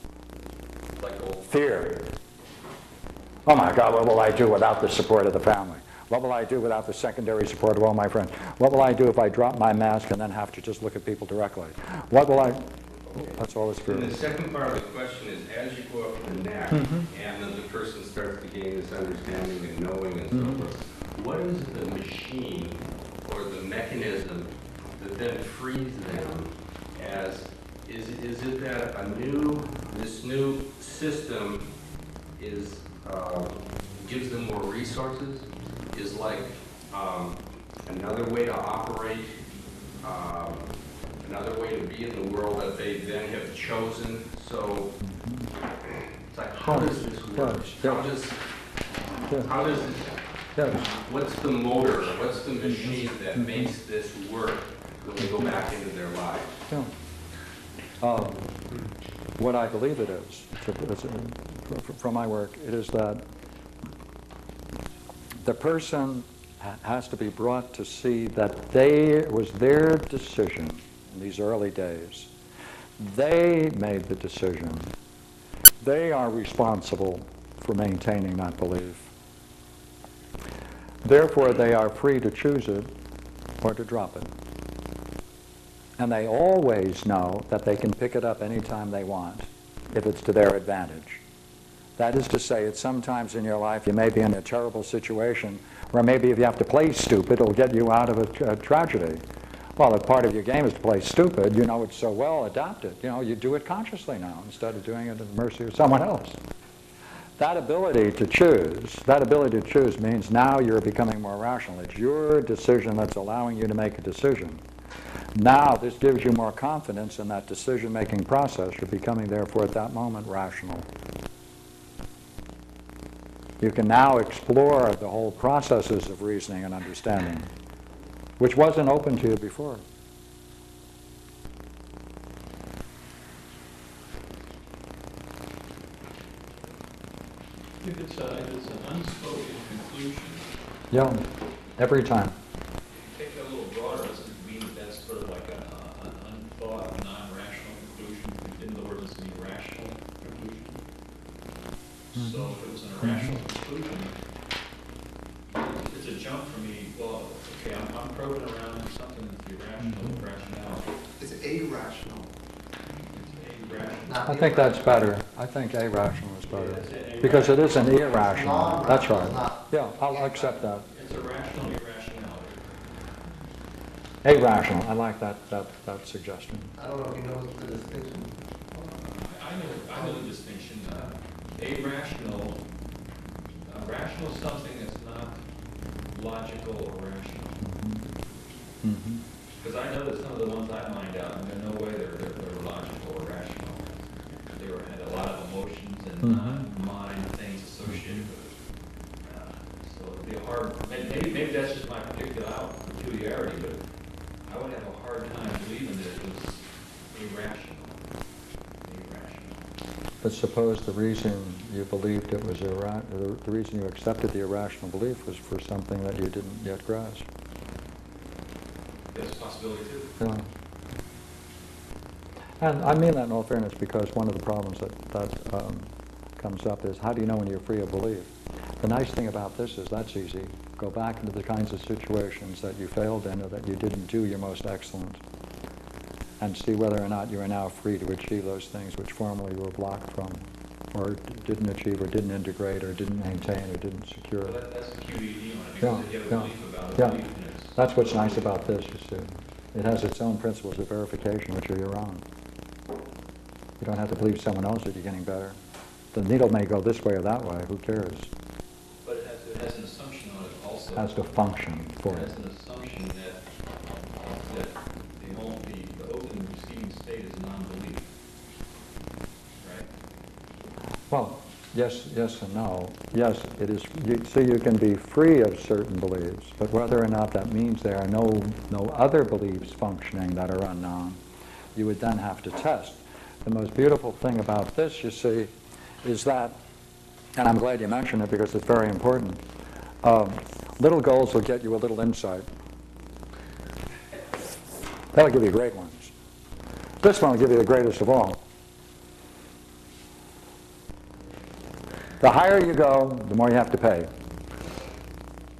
Speaker 9: Like
Speaker 1: Fear. Oh my God, what will I do without the support of the family? What will I do without the secondary support of all my friends? What will I do if I drop my mask and then have to just look at people directly? What will I... That's all it's fear.
Speaker 9: And the second part of the question is, as you go up the neck, and then the person starts to gain this understanding and knowing and so forth, what is the machine or the mechanism that then frees them as, is it that this new system is, gives them more resources, is like another way to operate, another way to be in the world that they then have chosen? So it's like, how does this work? How does this, what's the motor, what's the machine that makes this work when they go back into their lives?
Speaker 1: What I believe it is, from my work, it is that the person has to be brought to see that it was their decision in these early days. They made the decision. They are responsible for maintaining that belief. Therefore, they are free to choose it, or to drop it. And they always know that they can pick it up anytime they want, if it's to their advantage. That is to say, at some times in your life you may be in a terrible situation where maybe if you have to play stupid, it'll get you out of a tragedy. Well, if part of your game is to play stupid, you know it's so well adapted. You know, you do it consciously now instead of doing it at the mercy of someone else. That ability to choose means now you're becoming more rational. It's your decision that's allowing you to make a decision. Now this gives you more confidence in that decision-making process. You're becoming, therefore, at that moment, rational. You can now explore the whole processes of reasoning and understanding, which wasn't open to you before.
Speaker 7: If it's an unspoken conclusion,
Speaker 1: Yeah, every time.
Speaker 7: if you take that a little broader, doesn't it mean that that's sort of like an unthought, non-rational conclusion? In other words, it's an irrational conclusion. So if it was an irrational conclusion, it's a jump for me. Well, okay, I'm probing around in something that's irrational, rationality.
Speaker 3: It's irrational.
Speaker 7: It's irrational.
Speaker 3: Not
Speaker 1: I think that's better. I think irrational is better. Because it is an irrational.
Speaker 3: Non-rational,
Speaker 1: That's right.
Speaker 3: not-
Speaker 1: Yeah, I'll accept that.
Speaker 7: It's a rational irrationality.
Speaker 1: Irrational. I like that suggestion.
Speaker 3: I don't know if you know the distinction.
Speaker 7: I know the distinction. Irrational, rational is something that's not logical or rational.
Speaker 1: Mm-hmm.
Speaker 7: Because I know that some of the ones I mined out, and there's no way they're logical or rational. They had a lot of emotions and non-mind things associated with it. So it'd be a hard, maybe that's just my particular peculiarity, but I would have a hard time believing that it was irrational.
Speaker 1: But suppose the reason you believed it was the reason you accepted the irrational belief was for something that you didn't yet grasp.
Speaker 7: There's a possibility too.
Speaker 1: Yeah. And I mean that in all fairness because one of the problems that comes up is how do you know when you're free of belief? The nice thing about this is that's easy. Go back into the kinds of situations that you failed in or that you didn't do your most excellent and see whether or not you are now free to achieve those things which formerly you were blocked from or didn't achieve or didn't integrate or didn't maintain or didn't secure.
Speaker 7: Well, that's the QED on it,
Speaker 1: Yeah,
Speaker 7: because if you have a
Speaker 1: yeah,
Speaker 7: belief about it,
Speaker 1: yeah.
Speaker 7: belief in it.
Speaker 1: That's what's nice about this, you see. It has its own principles of verification, which are your own. You don't have to believe someone else that you're getting better. The needle may go this way or that way, who cares?
Speaker 7: But it has an assumption on it also.
Speaker 1: It has to function for
Speaker 7: It
Speaker 1: it.
Speaker 7: has an assumption that the open receiving state is non-belief. Right?
Speaker 1: Well, yes and no. Yes, it is. So you can be free of certain beliefs, but whether or not that means there are no other beliefs functioning that are unknown, you would then have to test. The most beautiful thing about this, you see, is that, and I'm glad you mentioned it because it's very important, little goals will get you a little insight. That'll give you great ones. This one will give you the greatest of all. The higher you go, the more you have to pay.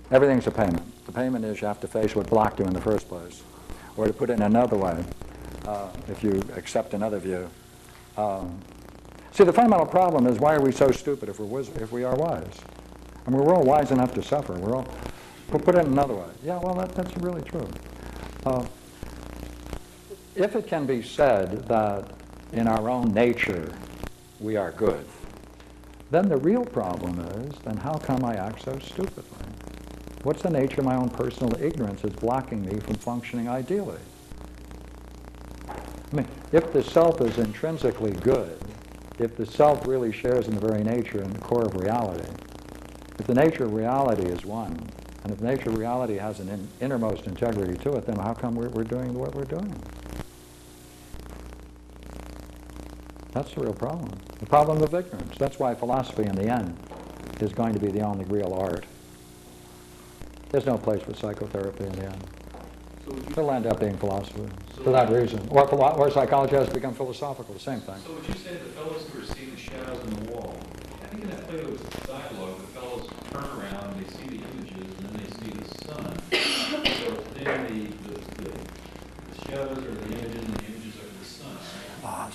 Speaker 1: Everything's a payment. The payment is you have to face what blocked you in the first place. Or to put it in another way, if you accept another view. See, the fundamental problem is why are we so stupid if we are wise? I mean, we're all wise enough to suffer. We'll put it in another way. Yeah, well, that's really true. If it can be said that in our own nature we are good, then the real problem is, then how come I act so stupidly? What's the nature of my own personal ignorance that's blocking me from functioning ideally? I mean, if the self is intrinsically good, if the self really shares in the very nature and the core of reality, if the nature of reality is one, and if the nature of reality has an innermost integrity to it, then how come we're doing what we're doing? That's the real problem. The problem of ignorance. That's why philosophy in the end is going to be the only real art. There's no place for psychotherapy in the end. It'll end up being philosophy for that reason. Or psychology has become philosophical, the same thing.
Speaker 7: So would you say the fellows who are seeing the shadows in the wall, I think in that Plato's dialogue, the fellows turn around, they see the images, and then they see the sun. So then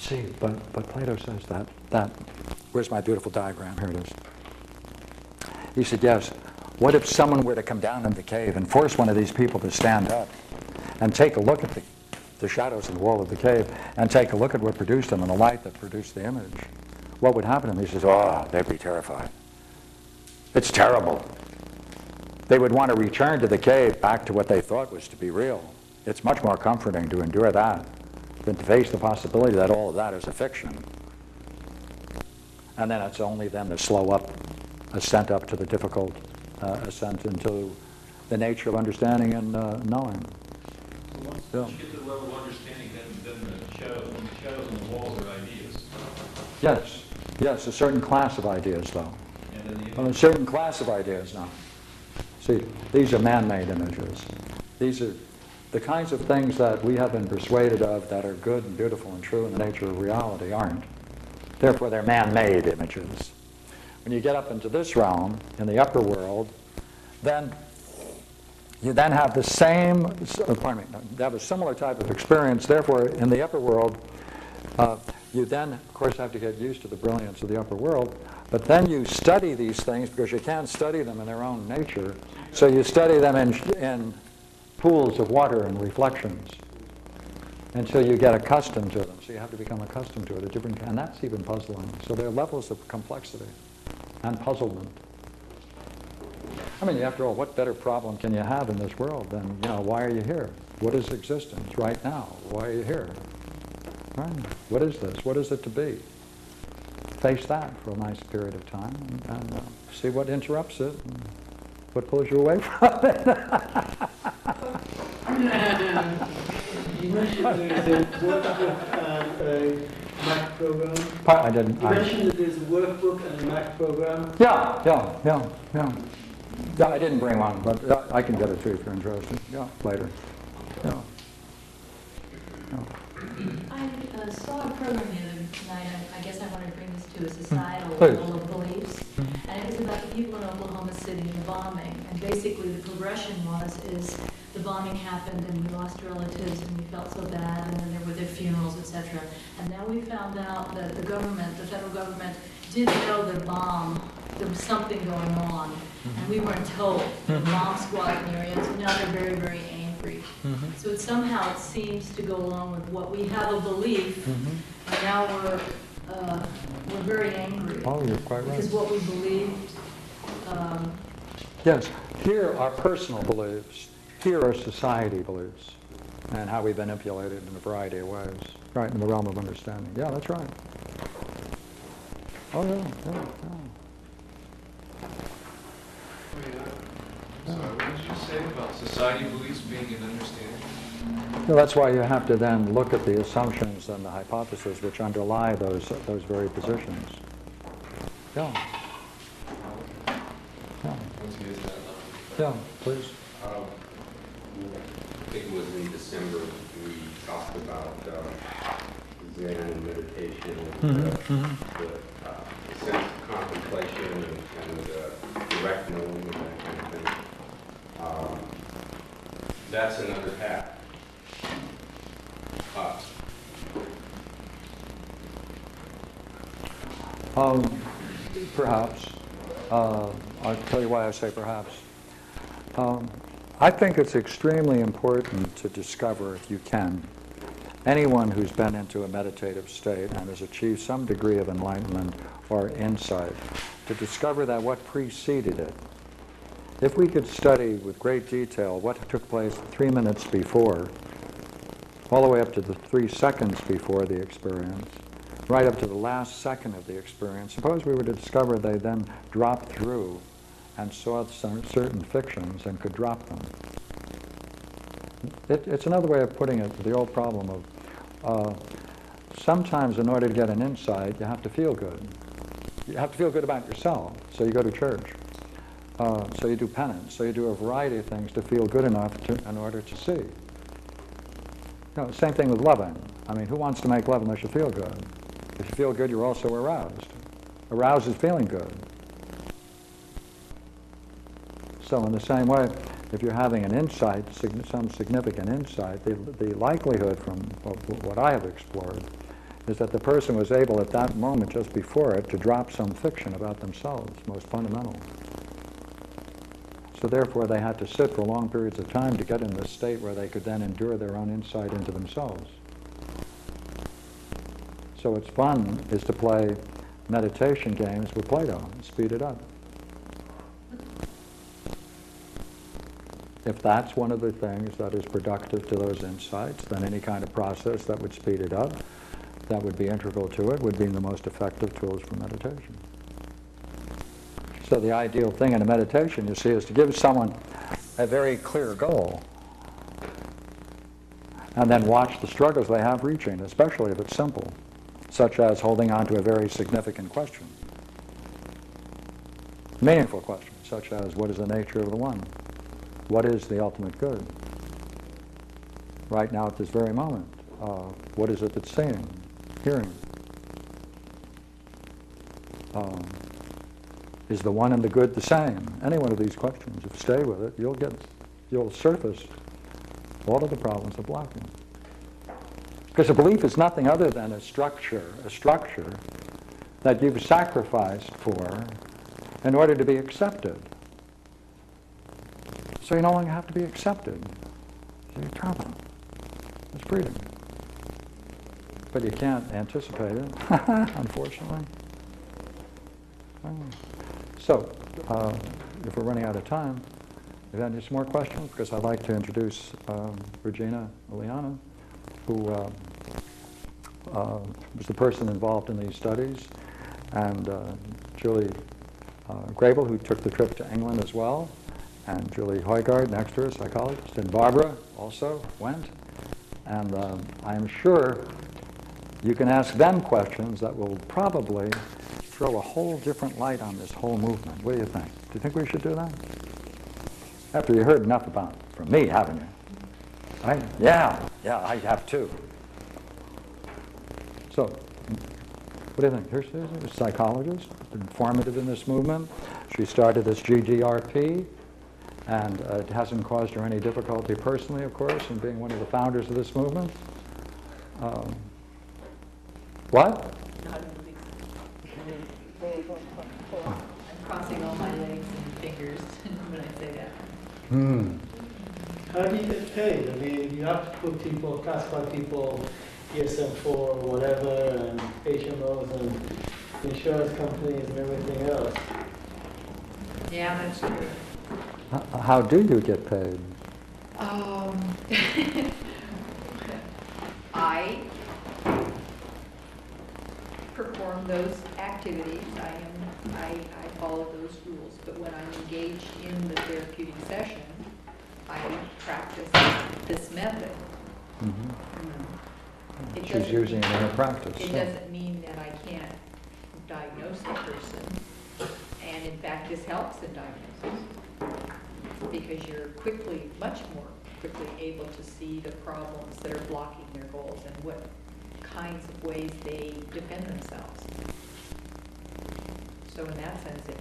Speaker 1: See, but Plato says that, where's my beautiful diagram? Here it is. He said, yes, what if someone were to come down in the cave and force one of these people to stand up and take a look at the shadows in the wall of the cave and take a look at what produced them and the light that produced the image? What would happen to them? He says, oh, they'd be terrified. It's terrible. They would want to return to the cave back to what they thought was to be real. It's much more comforting to endure that than to face the possibility that all of that is a fiction. And then it's only then the slow ascent up to the difficult ascent into the nature of understanding and knowing.
Speaker 7: So once you get to the level of understanding, then the shadows on the walls are ideas.
Speaker 1: Yes, a certain class of ideas, though.
Speaker 7: And then
Speaker 1: Well, a certain class of ideas now. See, these are man-made images. These are the kinds of things that we have been persuaded of that are good and beautiful and true in the nature of reality aren't. Therefore, they're man-made images. When you get up into this realm, in the upper world, then you then have the same, you have a similar type of experience. Therefore, in the upper world, you then, of course, have to get used to the brilliance of the upper world. But then you study these things because you can't study them in their own nature. So you study them in pools of water and reflections until you get accustomed to them. So you have to become accustomed to it. And that's even puzzling. So there are levels of complexity and puzzlement. I mean, after all, what better problem can you have in this world than, why are you here? What is existence right now? Why are you here? Right? What is this? What is it to be? Face that for a nice period of time and see what interrupts it and what pulls you away from it.
Speaker 2: You mentioned there is a workbook and a Mac program.
Speaker 1: I didn't.
Speaker 2: You mentioned that there's a workbook and a Mac program.
Speaker 1: Yeah, I didn't bring one, but I can get it to you if you're interested. Yeah, later. Yeah.
Speaker 10: I saw a program the other night, I guess I want to bring this to a societal
Speaker 1: Please.
Speaker 10: level of beliefs, and it was about the people in Oklahoma City and the bombing, and basically the progression is the bombing happened and we lost relatives and we felt so bad, and then there were their funerals, etc. And now we found out that the federal government did know the bomb, there was something going on, and we weren't told. The bomb squad in the area, so now they're very, very angry. So it somehow it seems to go along with what we have a belief, and now we're very angry.
Speaker 1: Oh, you're quite right.
Speaker 10: Because what we believed.
Speaker 1: Yes, here are personal beliefs. Here are society beliefs, and how we've been manipulated in a variety of ways. Right, in the realm of understanding. Yeah, that's right. Oh, yeah.
Speaker 11: So what did you say about society beliefs being an understanding?
Speaker 1: Well, that's why you have to then look at the assumptions and the hypotheses which underlie those very positions. Yeah. Yeah, please.
Speaker 9: I think it was in December, we talked about Zen and meditation and the sense of contemplation and direct knowing and that kind of thing. That's another path.
Speaker 1: Perhaps. I'll tell you why I say perhaps. I think it's extremely important to discover, if you can, anyone who's been into a meditative state and has achieved some degree of enlightenment or insight, to discover that what preceded it. If we could study with great detail what took place 3 minutes before, all the way up to the 3 seconds before the experience, right up to the last second of the experience, suppose we were to discover they then dropped through and saw certain fictions and could drop them. It's another way of putting it, the old problem of sometimes in order to get an insight, you have to feel good. You have to feel good about yourself, so you go to church. So you do penance, so you do a variety of things to feel good enough in order to see. Same thing with loving. I mean, who wants to make love unless you feel good? If you feel good, you're also aroused. Aroused is feeling good. So in the same way, if you're having an insight, some significant insight, the likelihood from what I have explored is that the person was able at that moment just before it to drop some fiction about themselves, most fundamental. So therefore they had to sit for long periods of time to get in this state where they could then endure their own insight into themselves. So what's fun is to play meditation games with Plato and speed it up. If that's one of the things that is productive to those insights, then any kind of process that would speed it up, that would be integral to it, would be the most effective tools for meditation. So the ideal thing in a meditation, you see, is to give someone a very clear goal and then watch the struggles they have reaching, especially if it's simple, such as holding on to a very significant question. Meaningful question, such as, what is the nature of the one? What is the ultimate good? Right now at this very moment, what is it that's seeing, hearing? Is the one and the good the same? Any one of these questions, if you stay with it, you'll surface all of the problems that block you. Because a belief is nothing other than a structure that you've sacrificed for in order to be accepted. So you no longer have to be accepted. So you travel. It's freedom. But you can't anticipate it, unfortunately. So, if we're running out of time, if you have any more questions, because I'd like to introduce Regina Eliana, who was the person involved in these studies, and Julie Grable, who took the trip to England as well, and Julie Højgaard, next to her, psychologist, and Barbara also went. And I'm sure you can ask them questions that will probably throw a whole different light on this whole movement. What do you think? Do you think we should do that? After you heard enough about it from me, haven't you? Right? Yeah, I have too. So, what do you think? Here's a psychologist, informative in this movement. She started this GGRP, and it hasn't caused her any difficulty personally, of course, in being one of the founders of this movement. What?
Speaker 4: I'm crossing all my legs and fingers when I say that.
Speaker 2: How do you get paid? I mean, you have to put people, classify people, DSM-4, whatever, and HMOs and insurance companies and everything else.
Speaker 4: Yeah, that's true.
Speaker 1: How do you get paid?
Speaker 4: I perform those activities. I follow those rules. But when I'm engaged in the therapeutic session, I practice this method. It
Speaker 1: She's
Speaker 4: doesn't
Speaker 1: using it
Speaker 4: mean-
Speaker 1: in her practice.
Speaker 4: It
Speaker 1: so.
Speaker 4: doesn't mean that I can't diagnose the person. And in fact, this helps in diagnosis because you're much more quickly able to see the problems that are blocking their goals and what kinds of ways they defend themselves. So in that sense, it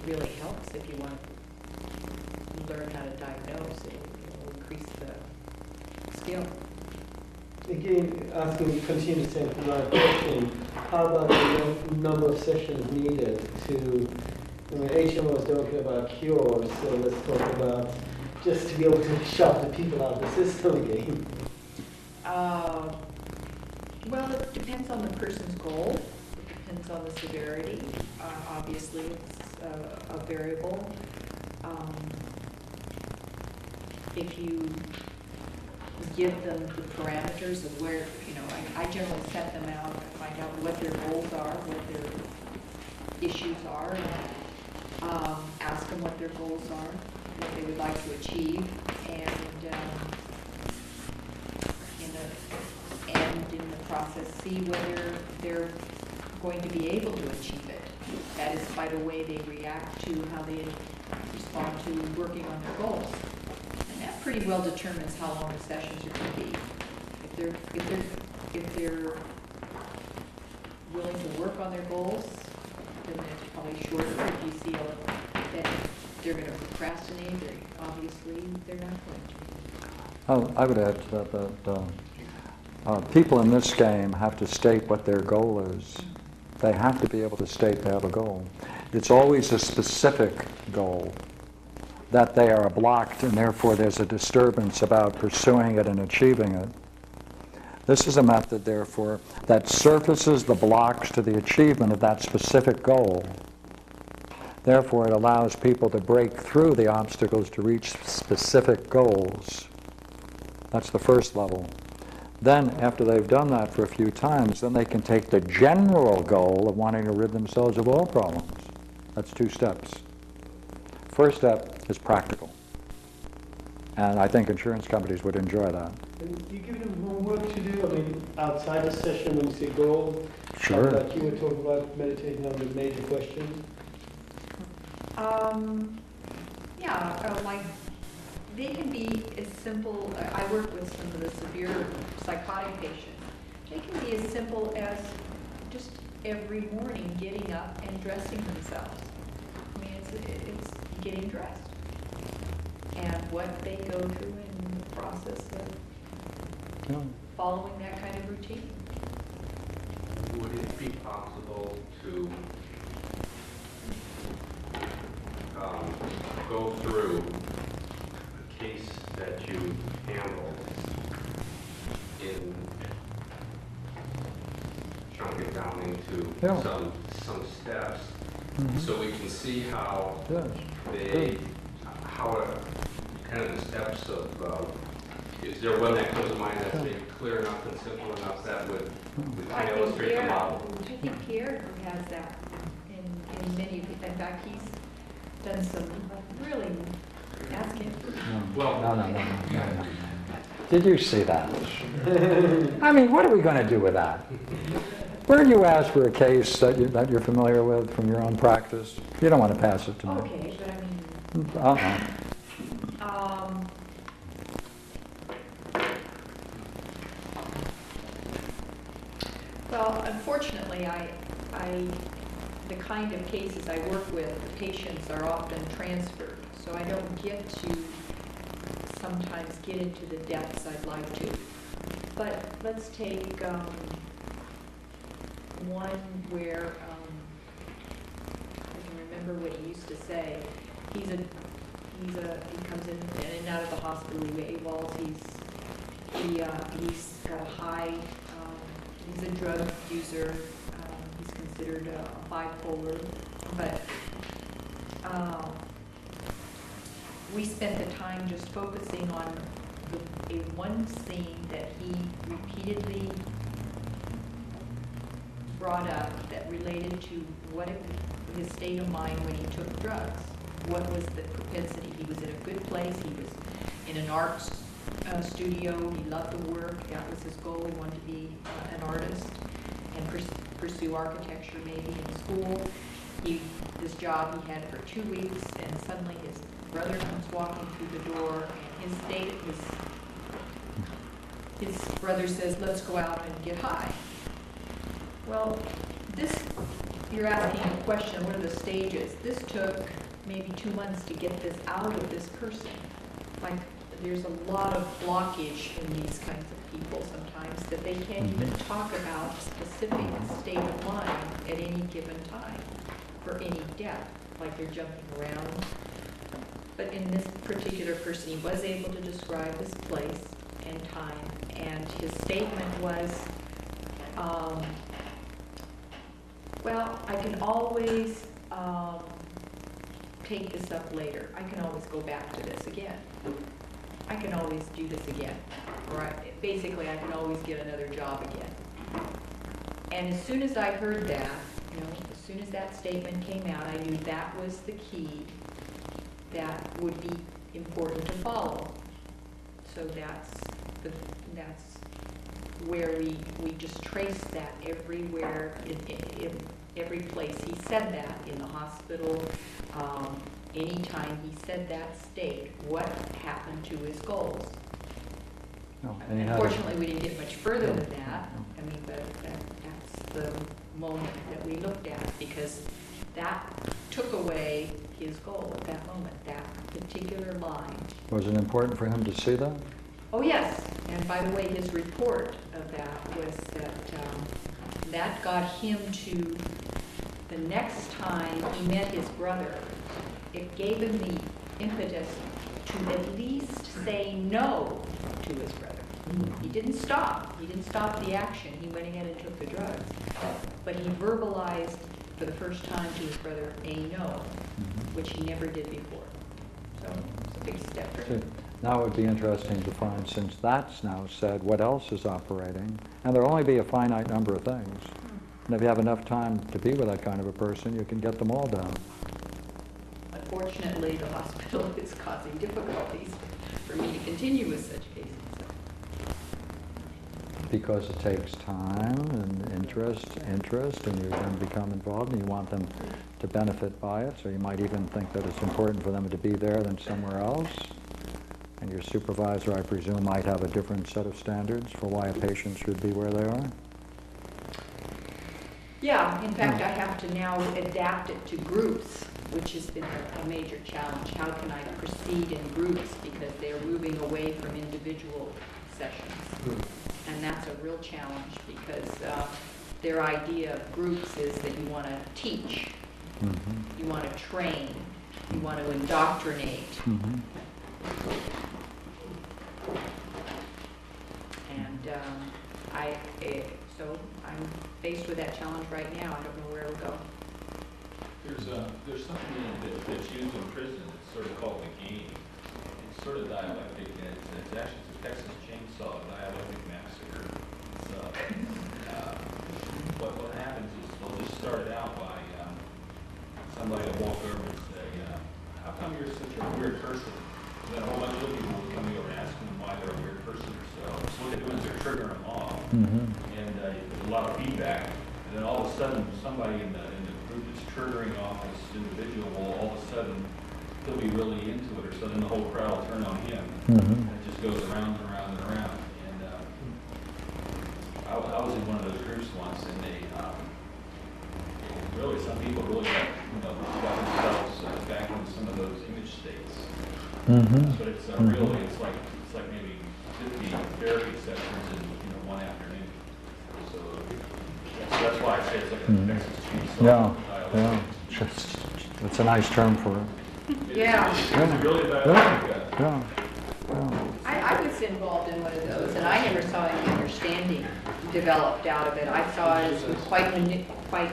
Speaker 4: really helps if you want to learn how to diagnose. It will increase the skill.
Speaker 2: Again, continue the same question. How about the number of sessions needed to, I mean, HMO is talking about cures, so let's talk about just to be able to shove the people out of the system again.
Speaker 4: Well, it depends on the person's goal. It depends on the severity. Obviously, it's a variable. If you give them the parameters of where, I generally set them out and find out what their goals are, what their issues are, and ask them what their goals are, what they would like to achieve, and in the process see whether they're going to be able to achieve it. That is by the way they react to how they respond to working on their goals. And that pretty well determines how long the sessions are going to be. If they're willing to work on their goals, then it's probably shorter. If you see that they're going to procrastinate, then, obviously, they're not going to.
Speaker 1: I would add to that, that People in this game have to state what their goal is. They have to be able to state they have a goal. It's always a specific goal, that they are blocked and therefore there's a disturbance about pursuing it and achieving it. This is a method, therefore, that surfaces the blocks to the achievement of that specific goal. Therefore, it allows people to break through the obstacles to reach specific goals. That's the first level. Then, after they've done that for a few times, then they can take the general goal of wanting to rid themselves of all problems. That's 2 steps. First step is practical. And I think insurance companies would enjoy that.
Speaker 2: And you give them homework to do? I mean, outside the session when you say goal?
Speaker 1: Sure.
Speaker 2: Like you were talking about meditating on the major questions?
Speaker 4: Yeah, like, they can be as simple, I work with some of the severe psychotic patients. They can be as simple as just every morning getting up and dressing themselves. I mean, it's getting dressed. And what they go through in the process of following that kind of routine.
Speaker 9: Would it be possible to go through a case that you handled in chunk it down into some steps, so we can see how kind of the steps of, is there one that comes to mind that's maybe clear enough and simple enough that would kind of illustrate the model?
Speaker 4: I think Pierre has that in many of the, in fact, he's done some really, ask him.
Speaker 1: No. Did you see that? I mean, what are we going to do with that? Where do you ask for a case that you're familiar with from your own practice? You don't want to pass it to me.
Speaker 4: Okay, but I mean... Well, unfortunately, the kind of cases I work with, the patients are often transferred, so I don't get to sometimes get into the depths I'd like to. But let's take one where I can remember what he used to say. He comes in and out of the hospital. He AWOLs. He's got a high. He's a drug user. He's considered bipolar, but we spent the time just focusing on one scene that he repeatedly brought up that related to his state of mind when he took drugs. What was the propensity? He was in a good place. He was in an art studio. He loved to work. That was his goal. He wanted to be an artist and pursue architecture maybe in school. This job he had for 2 weeks, and suddenly his brother comes walking through the door, and his brother says, "Let's go out and get high." Well, you're asking a question, what are the stages? This took maybe 2 months to get this out of this person. Like, there's a lot of blockage in these kinds of people sometimes that they can't even talk about specific state of mind at any given time for any depth, like they're jumping around. But in this particular person, he was able to describe this place and time, and his statement was, well, I can always take this up later. I can always go back to this again. I can always do this again. Or basically, I can always get another job again. And as soon as I heard that, as soon as that statement came out, I knew that was the key that would be important to follow. So that's where we just trace that everywhere, in every place he said that, in the hospital, anytime he said that state, what happened to his goals. Unfortunately, we didn't get much further than that. I mean, but that's the moment that we looked at, because that took away his goal at that moment, that particular line.
Speaker 1: Was it important for him to see that?
Speaker 4: Oh, yes. And by the way, his report of that that got him to, the next time he met his brother, it gave him the impetus to at least say no to his brother. He didn't stop. He didn't stop the action. He went ahead and took the drugs. But he verbalized for the first time to his brother a no, which he never did before. So it's a big step for
Speaker 1: See,
Speaker 4: him.
Speaker 1: now it would be interesting to find, since that's now said, what else is operating, and there'll only be a finite number of things. And if you have enough time to be with that kind of a person, you can get them all down.
Speaker 4: Unfortunately, the hospital is causing difficulties for me to continue with such cases.
Speaker 1: Because it takes time and interest, and you then become involved, and you want them to benefit by it, so you might even think that it's important for them to be there than somewhere else. And your supervisor, I presume, might have a different set of standards for why a patient should be where they are.
Speaker 4: Yeah, in fact, I have to now adapt it to groups, which has been a major challenge. How can I proceed in groups because they're moving away from individual sessions? And that's a real challenge because their idea of groups is that you want to teach, you want to train, you want to indoctrinate. And so I'm faced with that challenge right now. I don't know where it'll go.
Speaker 7: There's something that's used in prison. It's sort of called the game. It's sort of dialectic, and it's actually a Texas Chainsaw dialectic massacre. What happens is they'll just start it out by somebody will walk over and say, "How come you're such a weird person?" And then a whole bunch of other people will come over and ask them why they're a weird person. So what they're doing is they're triggering them off, and there's a lot of feedback. And then all of a sudden, somebody in the group that's triggering off this individual will all of a sudden he'll be really into it, or so then the whole crowd will turn on him. And it just goes around and around and around. And I was in one of those groups once, and they really, some people really got themselves back into some of those image states. But it's really, it's like maybe 50 therapy sessions in one afternoon. So that's why I say it's like a Texas Chainsaw.
Speaker 1: Yeah. That's a nice term for it.
Speaker 4: Yeah.
Speaker 7: It's really dialectic.
Speaker 1: Yeah.
Speaker 4: I was involved in one of those, and I never saw any understanding developed out of it. I saw it as quite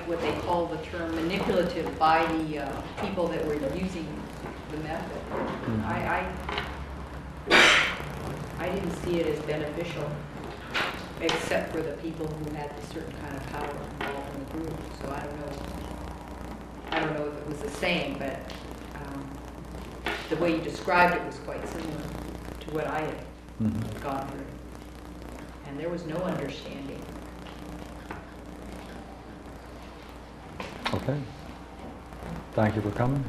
Speaker 4: what they call the term manipulative by the people that were using the method. I didn't see it as beneficial, except for the people who had a certain kind of power involved in the group. So I don't know if it was the same, but the way you described it was quite similar to what I had gone through. And there was no understanding.
Speaker 1: Okay. Thank you for coming.